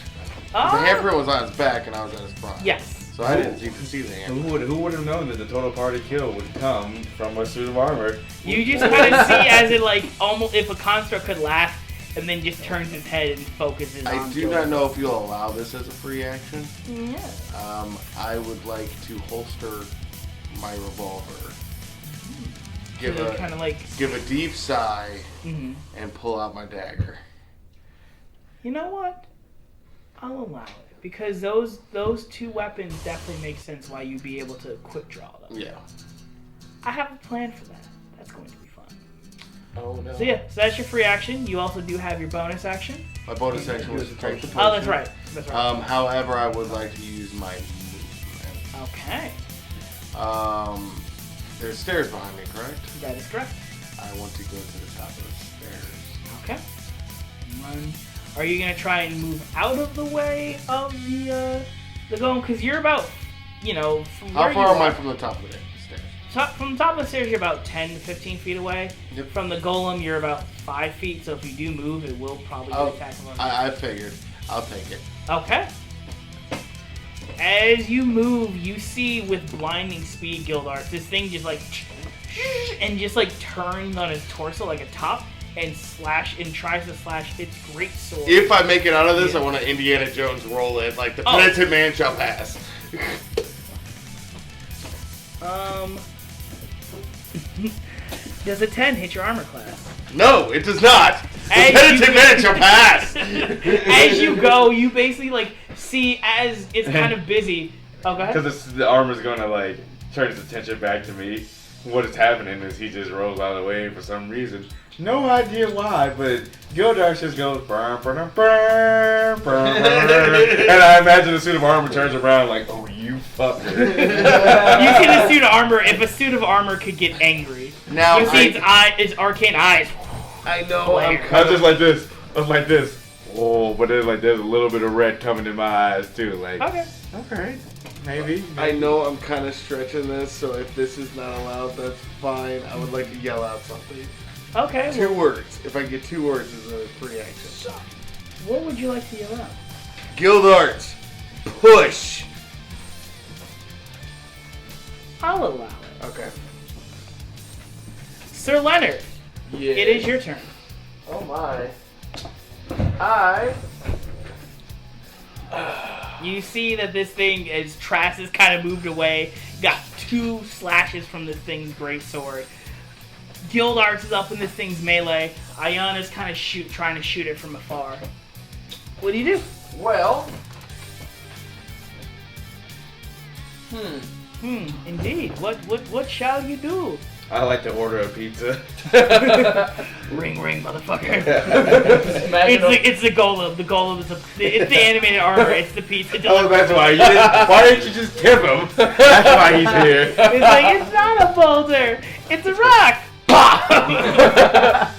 The handprint was on his back and I was at his front. Yes. So I didn't even see the handprint. Who would have known that the total party kill would come from a suit of armor? You just kind of see as it like almost if a construct could laugh and then just turns its head and focuses on I do Jordan. not know if you'll allow this as a free action. Yeah. I would like to holster my revolver. So kind of like. Give a deep sigh Mhm. and pull out my dagger. You know what? I'll allow it because those two weapons definitely make sense why you'd be able to quick draw them. Yeah. I have a plan for that. That's going to be fun. Oh no. So yeah, so that's your free action. You also do have your bonus action. My bonus action was to take the Oh, that's potion. right. That's right. However, I would like to use my movement. Okay, There's stairs behind me, correct? that is correct. I want to go to the top of the stairs. Okay. Run. Are you gonna try and move out of the way of the golem? Because you're about, from How where far you am I are- from the top of the stairs? From the top of the stairs, you're about 10 to 15 feet away. Yep. From the golem, you're about 5 feet. So if you do move, it will probably Oh, get attacked. I figured. I'll take it. Okay. As you move, you see with blinding speed, Gildarts, this thing just like and just like turns on its torso like a top and tries to slash its great sword. If I make it out of this, Yeah. I want to Indiana Jones roll it like the Oh. penitent man shall pass. Does a 10 hit your armor class? No, it does not. The As penitent you- man shall pass. As you go, you basically like see as it's kind of busy. Oh, go ahead. Because the armor's gonna like turn his attention back to me. What is happening is he just rolls out of the way for some reason. No idea why, but Gildarts just goes burn, burn, burn, burn, burn, and I imagine the suit of armor turns around like, oh, you fucker. You see the suit of armor. If a suit of armor could get angry, Now, you see its arcane eyes. I know I'm I kind was just like this. I was like this. Oh, but then like there's a little bit of red coming in my eyes too. Like, Okay. okay, maybe. I know I'm kind of stretching this, so if this is not allowed, that's fine. I would like to yell out something. Okay. 2 words. If I get 2 words, is a free action. What would you like to yell out? Gildarts, push. I'll allow it. Okay. Sir Leonard, Yeah. it is your turn. Oh my. You see that this thing, as Trask is kind of moved away, got 2 slashes from this thing's great sword. Gildarts is up in this thing's melee. Ayana's kind of trying to shoot it from afar. What do you do? Well. Indeed. What shall you do? I like to order a pizza. Ring, ring, motherfucker. Smash it up. It's the golem. The golem is it's the animated armor. It's the pizza. Oh, that's why. Why didn't you just tip him? That's why he's here. It's like, it's not a boulder. It's a rock.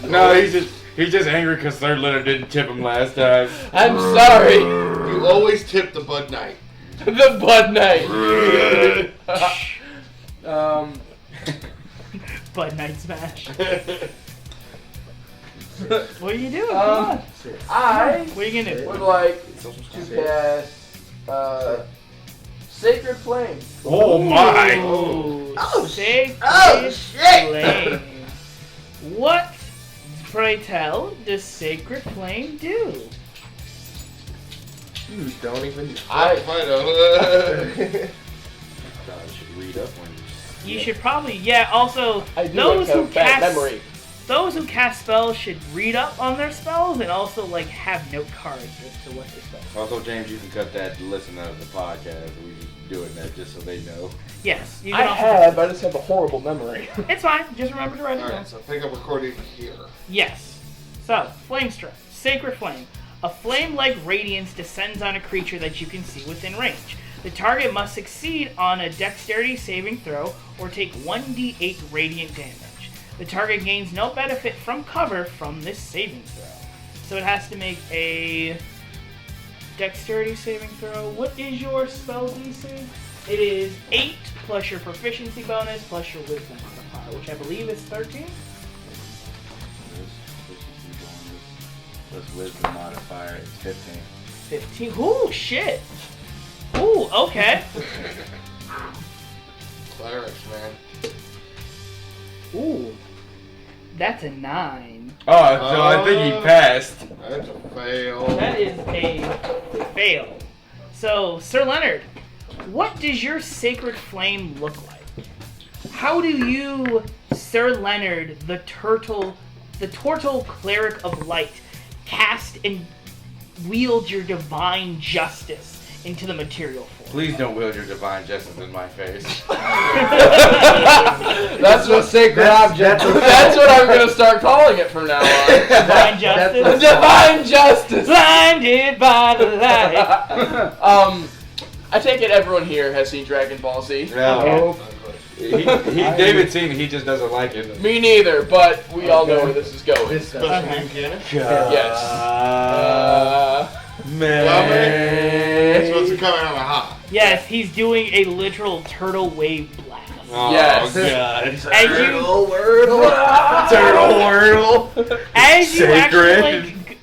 No, he's just angry because Sir Leonard didn't tip him last time. I'm sorry. You always tip the Bud Knight. The Bud Knight. Bud Night Smash. What are you doing? Come on. I What are you gonna do? would like to cast Sacred Flame. Oh my! Oh, Sacred shit! Flame. What, pray tell, does Sacred Flame do? You don't even. I know. I should read up on you. You should probably, also, I do those like to who have bad cast memory. those who cast spells should read up on their spells and also like have note cards as to what their spells are. Also, James, you can cut that to listen out of the podcast. We just doing that just so they know. Yes, you I can also. have, I just have a horrible memory. It's fine. Just remember to write it down. Alright, so I think I'm recording here. Yes. So, Flame Strike, Sacred Flame. A flame-like radiance descends on a creature that you can see within range. The target must succeed on a dexterity saving throw or take 1d8 radiant damage. The target gains no benefit from cover from this saving throw. So it has to make a dexterity saving throw. What is your spell DC? It is 8 plus your proficiency bonus plus your wisdom modifier, which I believe is 13. Plus wisdom modifier is 15. 15. Ooh, shit. Ooh, okay. Clerics, man. Ooh. That's a 9. Oh, so I think he passed. That's a fail. That is a fail. So, Sir Leonard, what does your sacred flame look like? How do you, Sir Leonard, the turtle cleric of light, cast and wield your divine justice into the material form? Please don't wield your divine justice in my face. That's what sacred object. That's what I'm gonna start calling it from now on. Divine justice? Divine justice. Blinded by the light. I take it everyone here has seen Dragon Ball Z. No. David's seen it, he just doesn't like it. Me neither, but we all know where this is going. Okay. Yes. Man. It's supposed to come out of a hot. Yes, he's doing a literal turtle wave blast. Oh, Yes. God. Turtle Wordle.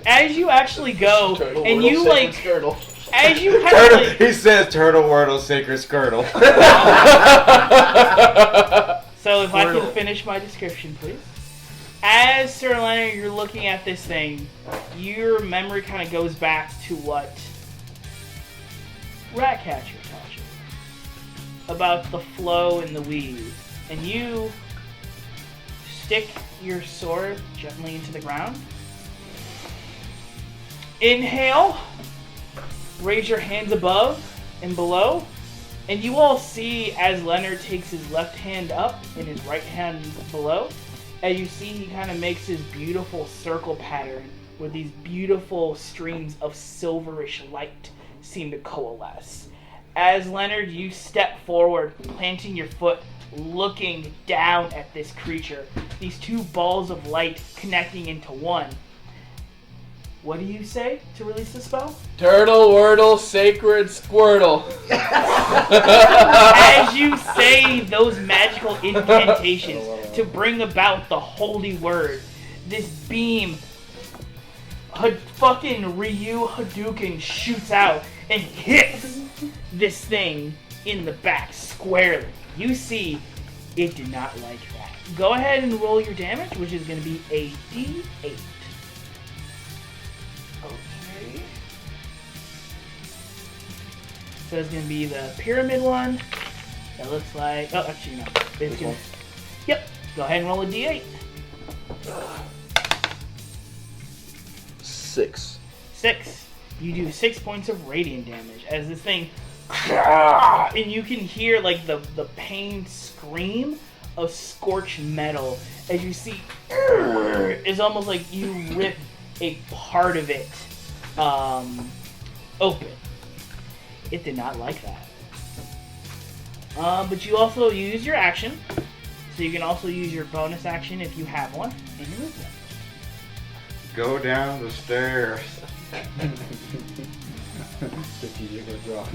As you actually go Turtle and Wordle, you Sacred like Skirtle. as you kind of like He says turtle wordle, sacred skirtle. so if I can finish my description, please. As Sir Leonard, you're looking at this thing, your memory kind of goes back to what Ratcatcher taught you about the flow and the weave, and you stick your sword gently into the ground. Inhale, raise your hands above and below, and you all see as Leonard takes his left hand up and his right hand below. As you see, he kind of makes his beautiful circle pattern where these beautiful streams of silverish light seem to coalesce. As Leonard, you step forward, planting your foot, looking down at this creature. These two balls of light connecting into one. What do you say to release the spell? Turtle Wordle, Sacred Squirtle. As you say those magical incantations to bring about the holy word, this beam, fucking Ryu Hadouken, shoots out and hits this thing in the back squarely. You see, it did not like that. Go ahead and roll your damage, which is going to be a D8. Okay. So it's going to be the pyramid one. That looks like... Oh, actually, no. It's gonna, yep. Go ahead and roll a D8. 6. 6. You do 6 points of radiant damage as this thing... And you can hear, like, the pain scream of scorched metal as you see... It's almost like you rip a part of it open. It did not like that. But you also use your action. So you can also use your bonus action if you have one. And you move them. Go down the stairs. Strategic withdrawal.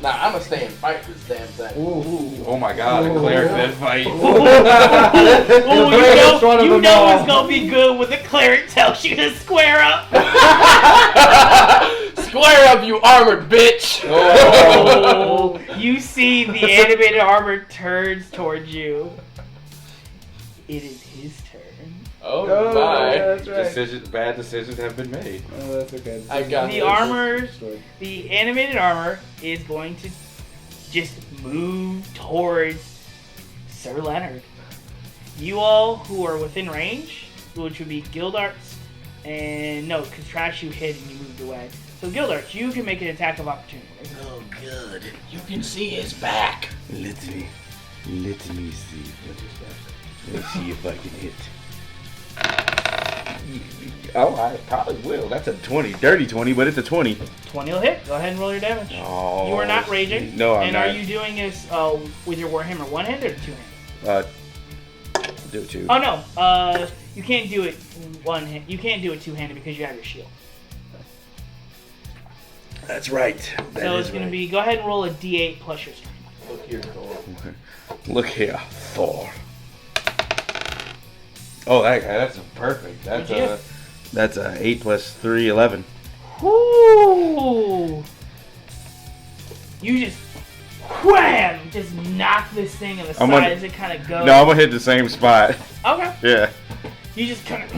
Nah, I'm gonna stay and fight this damn thing. Oh my god, a cleric that fight. You know it's gonna be good when the cleric tells you to square up. Square up, you armored bitch! Oh, you see the animated armor turns towards you. It is his turn. Oh my. That's right. Bad decisions have been made. Oh, that's okay. I got The this. armor, the animated armor is going to just move towards Sir Leonard. You all who are within range, which would be Gildarts, and no, because Trash you hit and you moved away. So Gildarts, you can make an attack of opportunity. Oh, good. You can see his back. Let me see. Let's see if I can hit. Oh, I probably will. That's a 20. Dirty 20, but it's a 20. 20 will hit. Go ahead and roll your damage. Oh, You are not raging. No, I'm and not. are you doing this with your Warhammer one-handed or two-handed? Do it too. Oh no, you can't do it one hand. You can't do it two-handed because you have your shield. That's right. That So is it's gonna right. be. Go ahead and roll a D8 plus your strength. Look here, Thor. Look here, Thor. Oh, that's perfect. That's a 8 plus 3, 11. Whoo! You just wham! Just knock this thing in the I'm side gonna- as it kind of goes. No, I'm gonna hit the same spot. Okay. Yeah. You just kind of,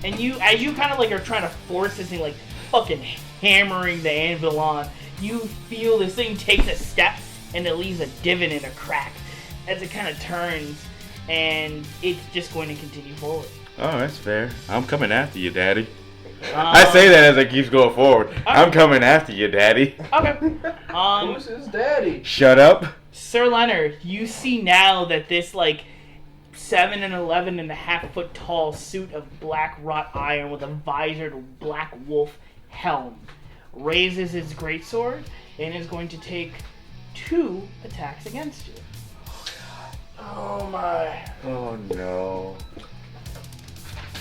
and as you kind of like are trying to force this thing, like fucking hammering the anvil on, you feel this thing takes a step and it leaves a divot and a crack as it kind of turns, and it's just going to continue forward. Oh, that's fair. I'm coming after you, Daddy. I say that as it keeps going forward. I'm coming after you, Daddy. Okay. Who's his daddy? Shut up. Sir Leonard, you see now that this like 7 and 11.5 foot tall suit of black wrought iron with a visored black wolf helm raises its greatsword and is going to take 2 attacks against you. Oh my. Oh, no.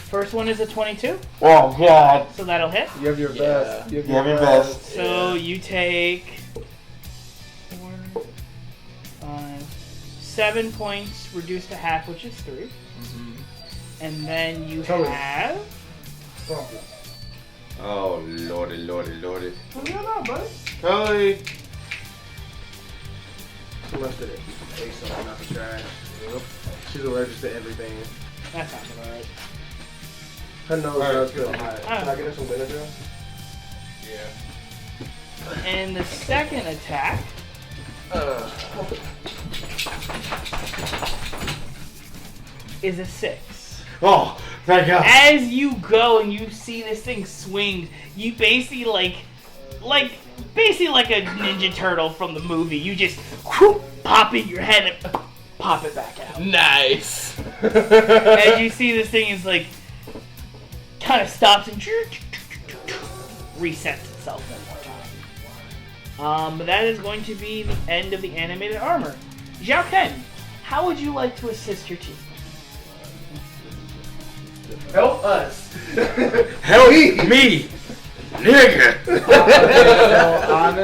First one is a 22, Oh, God. so that'll hit. You have your best. You have You have your best. So you take 4, 5, 7 points reduced to half, which is 3. And then you Totally. have. Oh, lordy, lordy, lordy. What's going on, buddy? Totally. She must have ate something out the trash. Yep. She's allergic to everything. That sounds about right. Her nose Alright, does feel good. hot. Can I get her some Benadryl? Yeah. And the second attack is a 6. Oh, thank God. As you go and you see this thing swing, you basically like basically like a Ninja Turtle from the movie. You just whoop, pop in your head and pop it back out. Nice. As you see this thing is like kind of stops and resets itself one more time. But that is going to be the end of the animated armor. Zhao Ken, how would you like to assist your team? Help us. Help me, nigga.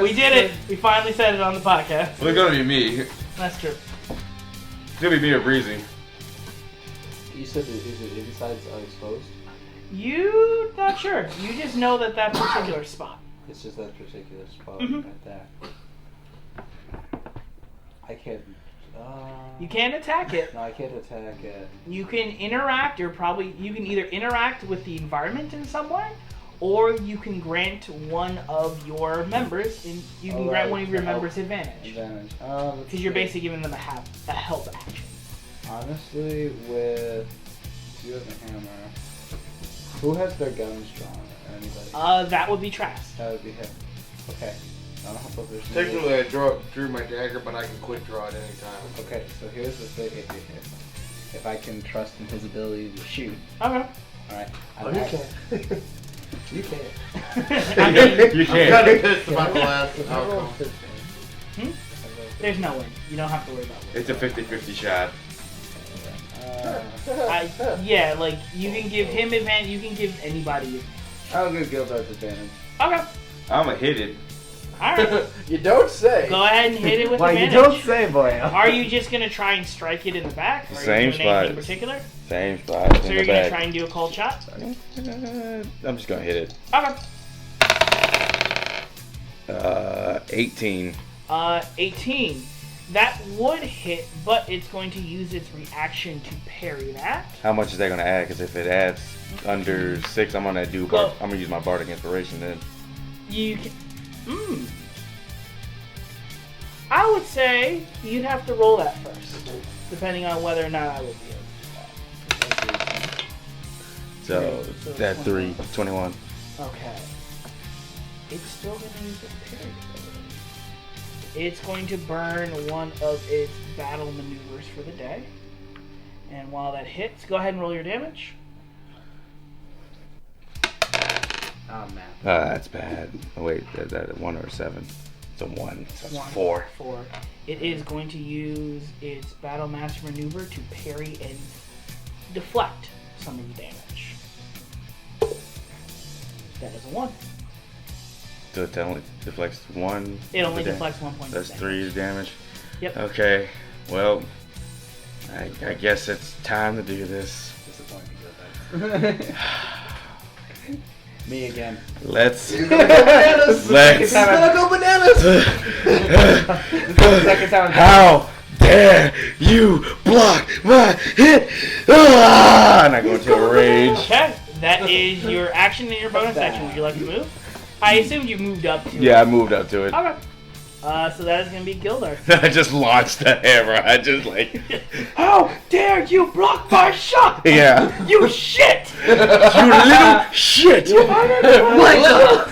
We did it. We finally said it on the podcast. Well, it's gonna be me. That's true. It's gonna be me or Breezy. You said it decides unexposed? You not sure. You just know that particular spot. It's just that particular spot Mhm. right there. I can't. You can't attack it. No, I can't attack it. You can interact. You can either interact with the environment in some way, or you can grant one of your members. You can grant one of your members advantage Advantage. because you're basically giving them a help action. Honestly, with you have a hammer. Who has their guns drawn? Or anybody? That would be Trask. That would be him. Okay. I don't know how proficient he is. Technically, I drew my dagger, but I can quick draw at any time. Okay, so here's the thing. If I can trust in his ability to shoot, Okay. alright. Oh, you can. You can. I mean, You I'm kind can't. of pissed about the last outcome. there's no way. You don't have to worry about it. It's a 50-50 shot. Yeah, like you can give him advantage. You can give anybody. I'll give Gildart's advantage. Okay. I'ma hit it. All right. You don't say. Go ahead and hit it with Why you advantage. don't say, boy? Are you just gonna try and strike it in the back? Or Same are you doing anything spot. in particular? Same spot. So in you're the gonna back. try and do a cold shot? I'm just gonna hit it. Okay. 18. 18. That would hit, but it's going to use its reaction to parry that. How much is that gonna add? Because if it adds under 6, I'm gonna Well- I'm gonna use my bardic inspiration then. You can. I would say you'd have to roll that first, depending on whether or not I would be able to do that. So So that 3, 21. Okay. It's still going to use its parry ability. It's going to burn one of its battle maneuvers for the day. And while that hits, go ahead and roll your damage. Oh man. That's bad. Oh, wait, that a 1 or a 7? It's a 1. So it's 4. 4. It is going to use its battle master maneuver to parry and deflect some of the damage. That is a 1. So it only deflects 1. It only deflects 1 point. That's of 3 damage. Yep. Okay. Well, I guess it's time to do this. Disappointing. Me again. Let's. Bananas. Let's. Gonna go bananas. Second time. How dare you block my hit? Ah! And I go into a rage. Okay, that is your action and your bonus action. Would you like to move? I assumed you moved up to Yeah, I moved up to it. Okay. So that is going to be Gildar. I just launched the hammer. I just like. How dare you block my shot! Yeah. You shit! You little shit!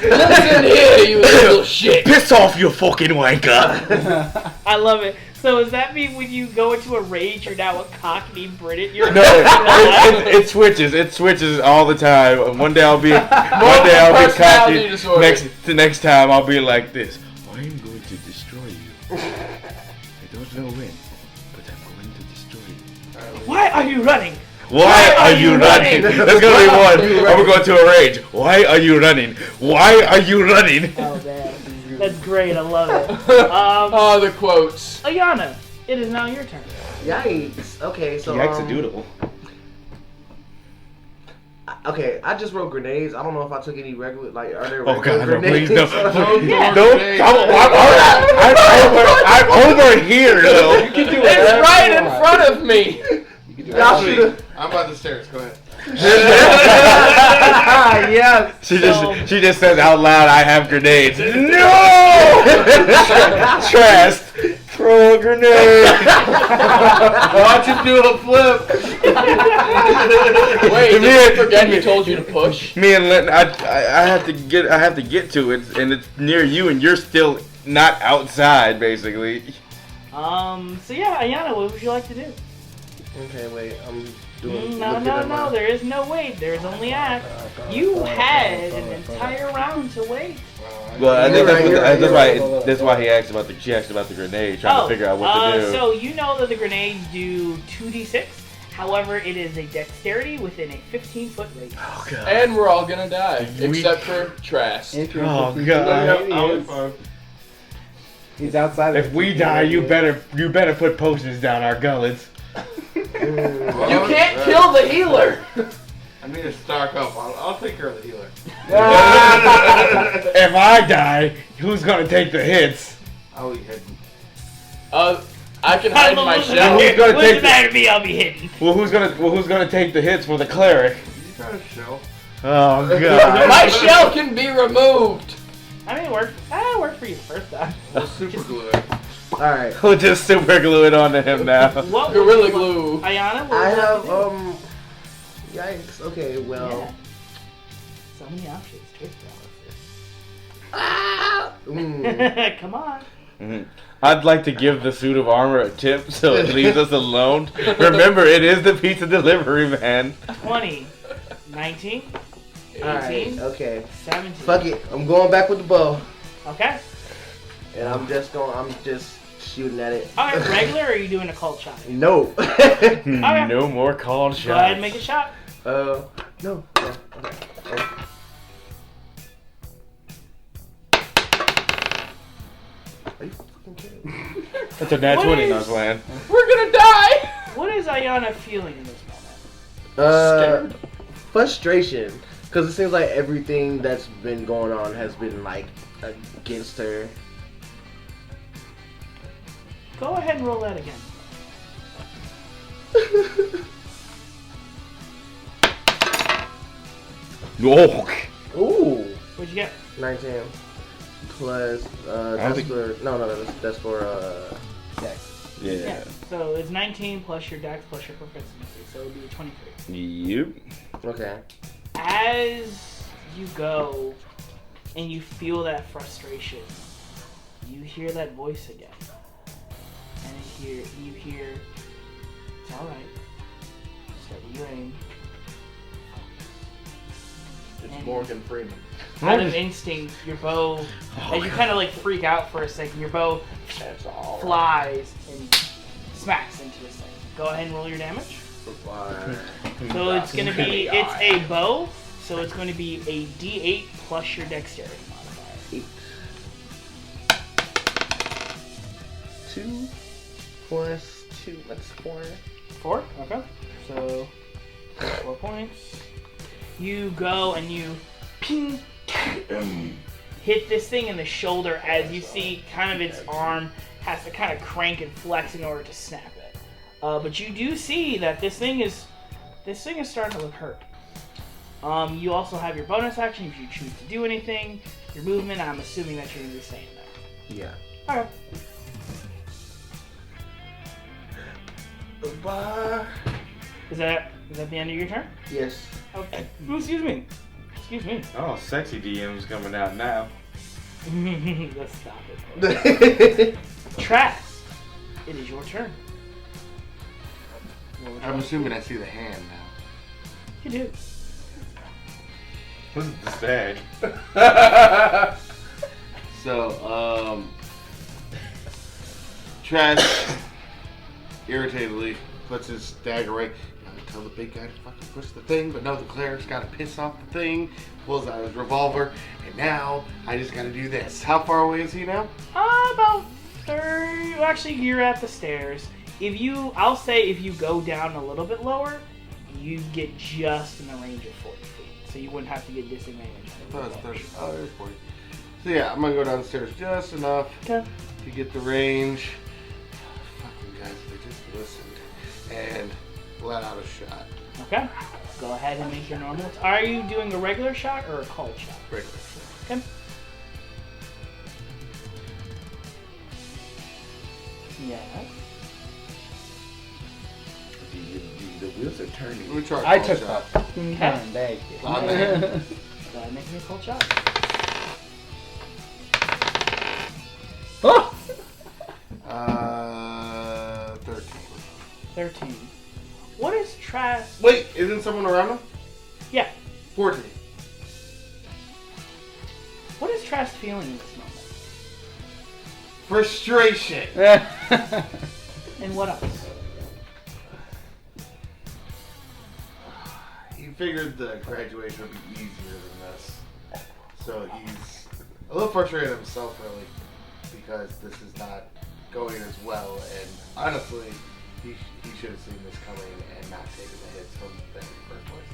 Listen here, you little shit. Piss off, you fucking wanker! I love it. So does that mean when you go into a rage, you're now a Cockney Brit? You're No, it switches. It switches all the time. One day I'll be personality cocky. disorder. Next time I'll be like this. I'm going to destroy you. I don't know when, but I'm going to destroy you. Why are you running? Why are you running? That's gonna be one. Or we're going to a rage. Why are you running? Why are you running? Oh man, that's great. I love it. Oh, the quotes. Ayana, it is now your turn. Yikes. Okay, so doodle. Okay, I just wrote grenades. I don't know if I took any regular, like, are there Oh regular God, no, grenades? please no. Yeah. I'm over here though. You can do It's whatever right you in want. front of me. You can do Y'all whatever. should've. I'm by the stairs. Go ahead. Yes. She just says out loud, "I have grenades." No. Trust. Throw a grenade. Watch him do a flip. Wait, did you forget he told you to push? Me and Linton, I have to get to it, and it's near you, and you're still not outside, basically. So yeah, Ayana, what would you like to do? Okay, wait. I'm doing. No, there is no wait. There is only act. You had an entire round to wait. Well, I think You're right. that's why she asked about the grenade, trying to figure out what to do. So you know that the grenades do 2d6. However, it is a dexterity within a 15-foot radius. Oh God. And we're all gonna die, except for Trask. Oh God. He's outside. If we die, you better put posters down our gullets. You can't kill the healer. I need to stock up. I'll take care of the healer. If I die, who's gonna take the hits? I'll be hidden. I can hide in my Who's shell. gonna What's take the matter to me? I'll be hidden. Well, who's gonna take the hits for the cleric? You got a shell. Oh God. My shell can be removed. I mean, it worked. It worked for you the first time. We'll super glue it. All right. We'll just super glue it onto him now. What would Gorilla you glue. Ayana, what would I you have like to do? Yikes. Okay. Well. Yeah. So many options. Twist Mm. Come on. Mhm. I'd like to give the suit of armor a tip so it leaves us alone. Remember, it is the pizza delivery man. 20, 19, 18, All right. Okay. 17. Fuck it. I'm going back with the bow, Okay. and I'm just shooting at it. Alright, regular or are you doing a cold shot? No. No more called shots. Go ahead and make a shot. No. Okay. Are you fucking kidding? That's a nat What 20, is- not plan. We're gonna die. What is Ayana feeling in this moment? Frustration, because it seems like everything that's been going on has been like against her. Go ahead and roll that again. Oh. Ooh, What'd you get? 19 plus that's think- for that's for Dex. Yeah. So it's 19 plus your dex plus your proficiency, so it would be a 23. Yep. okay. As you go and you feel that frustration, you hear that voice again. And you hear, it's alright. Steady your aim. It's Morgan Freeman. Out of instinct, your bow, as you kind of like freak out for a second, your bow That's all. flies and smacks into this thing. Go ahead and roll your damage. So it's going to be, it's a bow, so it's going to be a D8 plus your dexterity modifier. 2 plus 2. That's 4. 4? Okay. So, 4 points. You go and you ping, hit this thing in the shoulder as you see kind of its arm has to kind of crank and flex in order to snap it. But you do see that this thing is starting to look hurt. You also have your bonus action if you choose to do anything. Your movement, I'm assuming that you're going to be staying there. Yeah. Okay. Goodbye. Is that the end of your turn? Yes. Okay. Ooh, excuse me. Oh, sexy DM's coming out now. Let's stop it. Trask, it is your turn. I'm assuming I see the hand now. You do. What's the stag? So, Trash irritatedly puts his dagger away. Gotta tell the big guy to fucking push the thing, but no, the cleric's gotta piss off the thing. Pulls out his revolver, and now I just gotta do this. How far away is he now? About 30. Well, actually, you're at the stairs. I'll say if you go down a little bit lower, you get just in the range of 40 feet. So you wouldn't have to get disadvantaged. I thought it was 30. Oh, there's 40. So yeah, I'm gonna go downstairs just enough Okay. to get the range. Fucking guys, they just listened and let out a shot. Okay. Go ahead and make your normal. Are you doing a regular shot or a called shot? Regular. Okay. Yeah. The wheels are turning. Let me try a I call took shot. that fucking turn. Thank you. On there. Go ahead and make me a called shot. Oh! 13. 13. What is Trask? Wait, isn't someone around him? Yeah. 14. What is Trask feeling in this moment? Frustration. And what else? He figured the graduation would be easier than this. So he's a little frustrated himself, really, because this is not going as well. And honestly, he should have seen this coming and not taken the hits from the first place.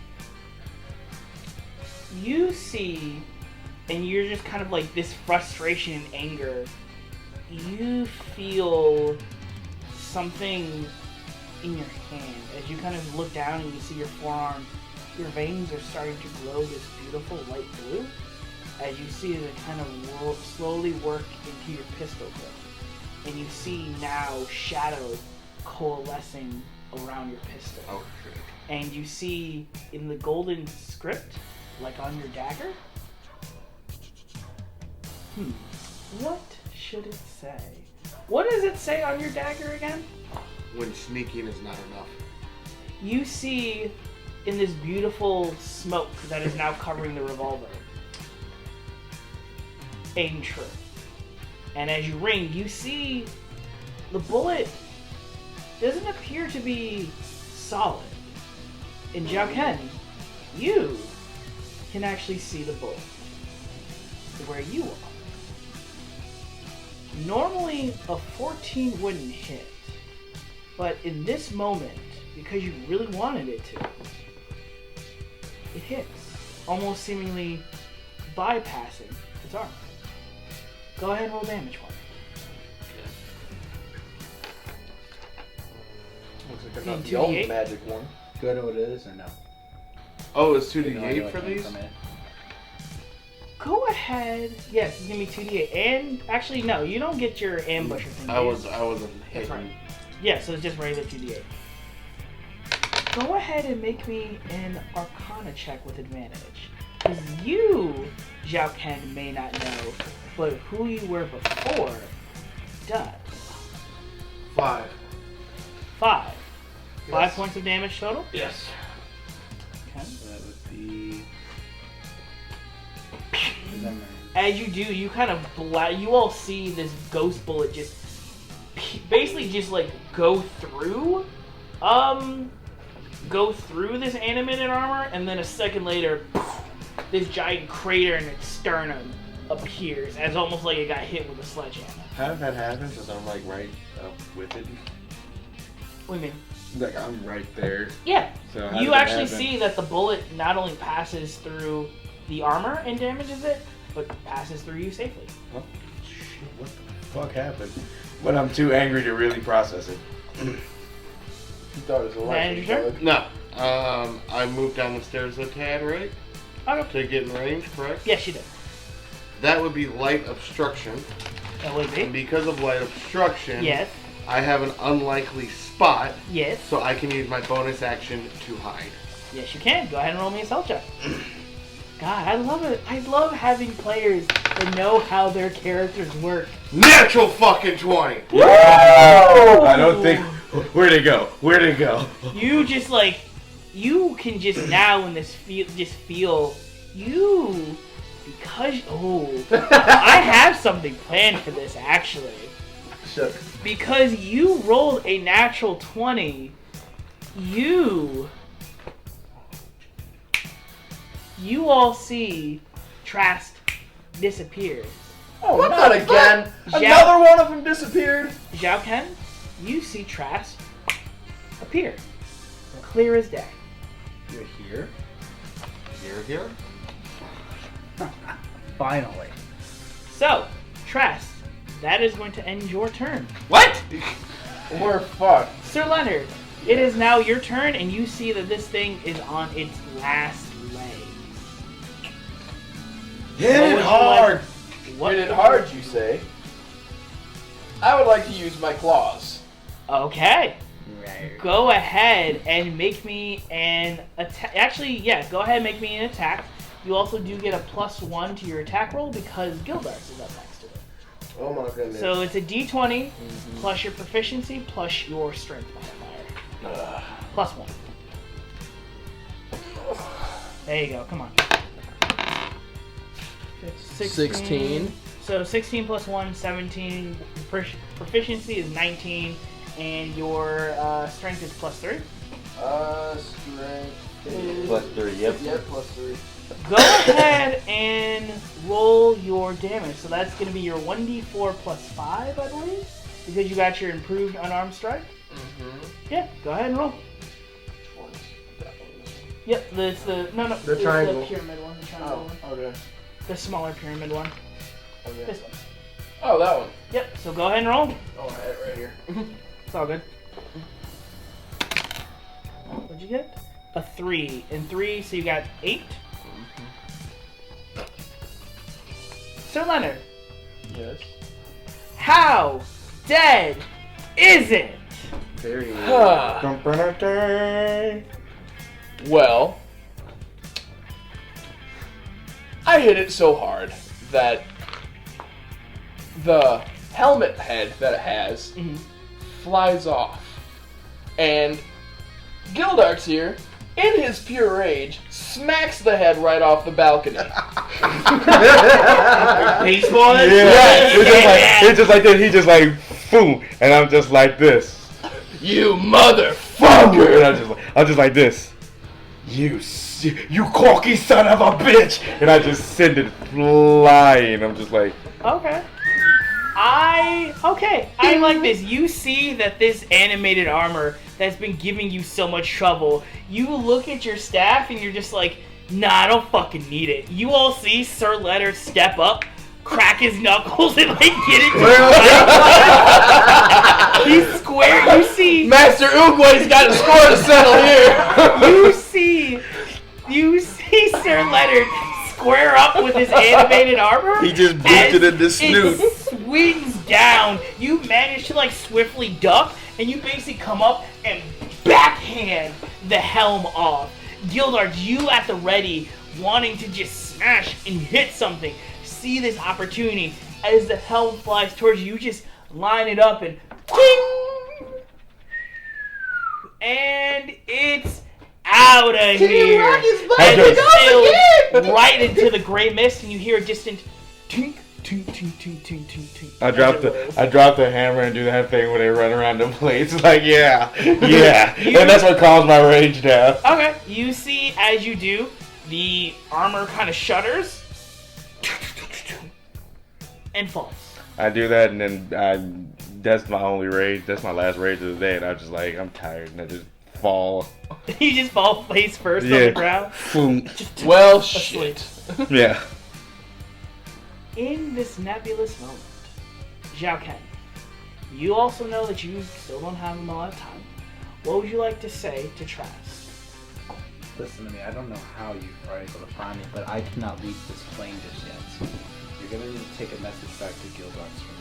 You see, and you're just kind of like this frustration and anger. You feel something in your hand as you kind of look down and you see your forearm. Your veins are starting to glow this beautiful light blue as you see it kind of slowly work into your pistol grip. And you see now shadow coalescing around your pistol. Oh, shit. And you see in the golden script, like on your dagger, what should it say? What does it say on your dagger again? When sneaking is not enough. You see in this beautiful smoke that is now covering the revolver, aim true. And as you ring, you see the bullet doesn't appear to be solid. In Jiaoken, you can actually see the bullet where you are. Normally, a 14 wouldn't hit, but in this moment, because you really wanted it to, it hits, almost seemingly bypassing its armor. Go ahead and roll damage for me. Looks like Being I'm not the only 2d8? magic one. Good what it is or no? Oh, it's No idea 2d8 what for came these? from it. Go ahead. Yes, it's gonna be 2d8. And actually, no, you don't get your ambusher thing. I wasn't That's hitting. right. Yeah, so it's just regular 2d8. Go ahead and make me an Arcana check with advantage. Because you, Jiaoken, may not know, but who you were before does. 5. 5. 5 Yes. points of damage total? Yes. Okay. So that would be Never mind. As you do, you kind of you all see this ghost bullet just basically just like go through this animated armor, and then a second later, this giant crater in its sternum appears, as almost like it got hit with a sledgehammer. How did that happen? Because I'm like right up with it. What do you mean? Like I'm right there. Yeah. So how You did that actually happen? see that the bullet not only passes through the armor and damages it, but passes through you safely. Oh, shit, what the fuck happened? But I'm too angry to really process it. You thought it was a That your turn? No. I moved down the stairs a tad, right? Okay. To get in range, correct? Yes, you did. That would be light obstruction. That would And be. because of light obstruction, Yes. I have an unlikely spot, Yes. so I can use my bonus action to hide. Yes, you can. Go ahead and roll me a stealth check. God, I love it. I love having players that know how their characters work. Natural fucking 20! I don't think. Where'd it go? Where'd it go? You just like, you can just now in this feel you, because, I have something planned for this actually. Shucks. Because you rolled a natural 20, you all see Trask disappears. Oh, not again! Zhao- Another one of them disappeared. Zhao Ken, you see Trask appear, clear as day. You're here? Here? Finally. So, Trask, that is going to end your turn. What? We're fucked. Sir Leonard, it is now your turn, and you see that this thing is on its last leg. Hit What would it you hard! What? Hit it hard, you say? I would like to use my claws. Okay. Go ahead and make me an attack. Actually, yeah, go ahead and make me an attack. You also do get a +1 to your attack roll because Gildarts is up next to it. Oh my goodness. So it's a d20 plus your proficiency plus your strength modifier. +1. There you go. Come on. 16. So 16 plus 1, 17. Proficiency is 19. And your strength is +3. Strength. +3, yep. Yeah, +3. Go ahead and roll your damage. So that's going to be your 1d4 plus 5, I believe, because you got your improved unarmed strike. Mm-hmm. Yeah, go ahead and roll. Yep, it's the it's triangle. the pyramid one, the triangle one, Okay. the smaller pyramid one. Okay. This one. Oh, that one. Yep. So go ahead and roll. Oh, I had it right here. It's all good. What'd you get? A 3 and 3, so you got 8. Sir Leonard, Yes. how dead is it? Very Well, I hit it so hard that the helmet head that it has flies off. And Gildarts here, in his pure rage, smacks the head right off the balcony. Baseball. Yeah, it's just like this. He just like, boom, and I'm just like this. You motherfucker! Fucker! And I'm just like this. You cocky son of a bitch! And I just send it flying. I'm just like, Okay. I like this. You see that this animated armor that's been giving you so much trouble, you look at your staff and you're just like, nah, I don't fucking need it. You all see Sir Leonard step up, crack his knuckles, and like get it to He's square. You see Master Oogway's got a score to settle here! you see Sir Leonard square up with his animated armor. He just boosted it to snoot. It swings down. You manage to like swiftly duck, and you basically come up and backhand the helm off. Gildarts, you at the ready, wanting to just smash and hit something. See this opportunity as the helm flies towards you. You just line it up and ting! And it's out of here. I right into the gray mist, and you hear a distant tink, tink, tink, tink, tink, tink, tink. I drop the hammer and do that thing where they run around the place. It's like, yeah. And that's what calms my rage down. Okay, you see as you do, the armor kind of shudders and falls. I do that, and then that's my only rage. That's my last rage of the day, and I'm just like, I'm tired, and I just fall. You just fall face first on the ground. Boom. Well, shit. Yeah. In this nebulous moment, Zhao Ken, you also know that you still don't have a lot of time. What would you like to say to Trask? Listen to me, I don't know how you are able to find me, but I cannot leave this plane just yet. You're gonna need to take a message back to Gildarts for me.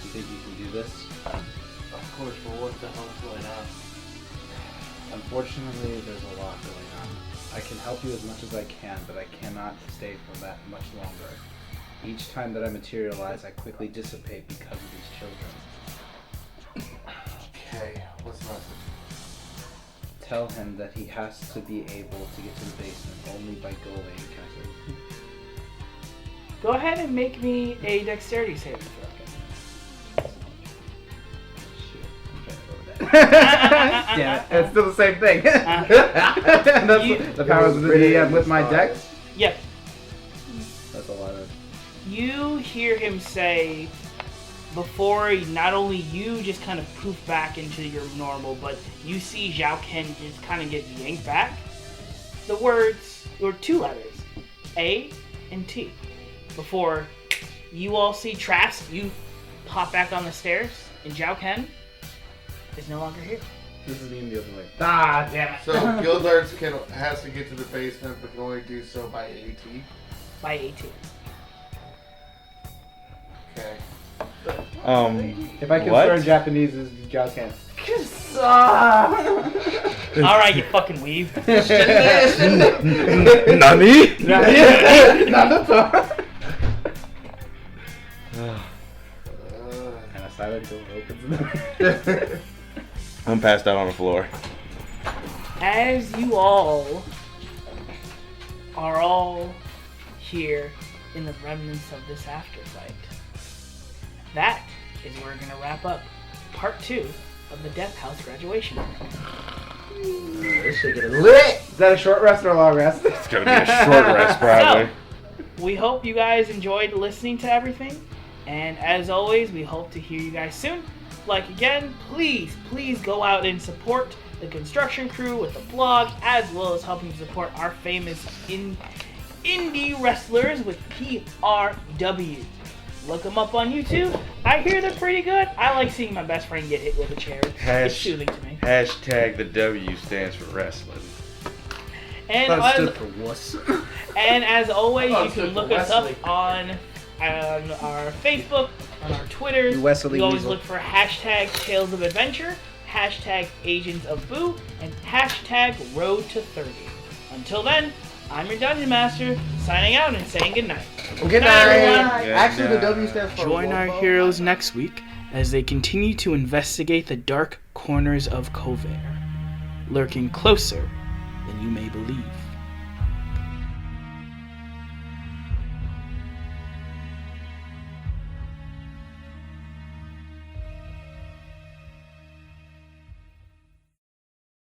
Do you think you can do this? Of course, but what the hell's going on? Unfortunately, there's a lot going on. I can help you as much as I can, but I cannot stay for that much longer. Each time that I materialize, I quickly dissipate because of these children. Okay, what's the message? Tell him that he has to be able to get to the basement only by going. Go ahead and make me a dexterity saving throw. Damn it, it's still the same thing. The powers of the DM with my dex? Yep. That's a lot of... You hear him say, before not only you just kind of poof back into your normal, but you see Zhao Ken just kind of get yanked back. The words, or two letters, A and T. Before you all see Trask, you pop back on the stairs, and Zhao Ken is no longer here. This is even the other way. Ah, damn it. So Gildarts has to get to the basement, but can only do so by AT. By 18. Okay. If I can What? swear in Japanese, is Zhao Ken. Alright, you fucking weave. Nani? And a silent door opens. I'm passed out on the floor. As you all are all here in the remnants of this afterfight, that is where we're going to wrap up part 2 of the Death House graduation. This shit getting lit. Is that a short rest or a long rest? It's gonna be a short rest, probably. So, we hope you guys enjoyed listening to everything, and as always, we hope to hear you guys soon. Like again, please go out and support the construction crew with the blog, as well as helping support our famous indie wrestlers with PRW. Look them up on YouTube. I hear they're pretty good. I like seeing my best friend get hit with a chair. It's soothing to me. Hashtag the W stands for wrestling. And as always, you can look us up on our Facebook, on our Twitters. Wesley You always Weasel. look for hashtag Tales of Adventure, hashtag Agents of Boo, and hashtag Road to 30. Until then, I'm your Dungeon Master, signing out and saying goodnight. Good night, everyone. Actually, the W stands for Join our Wombo. heroes next week as they continue to investigate the dark corners of Covair, lurking closer than you may believe.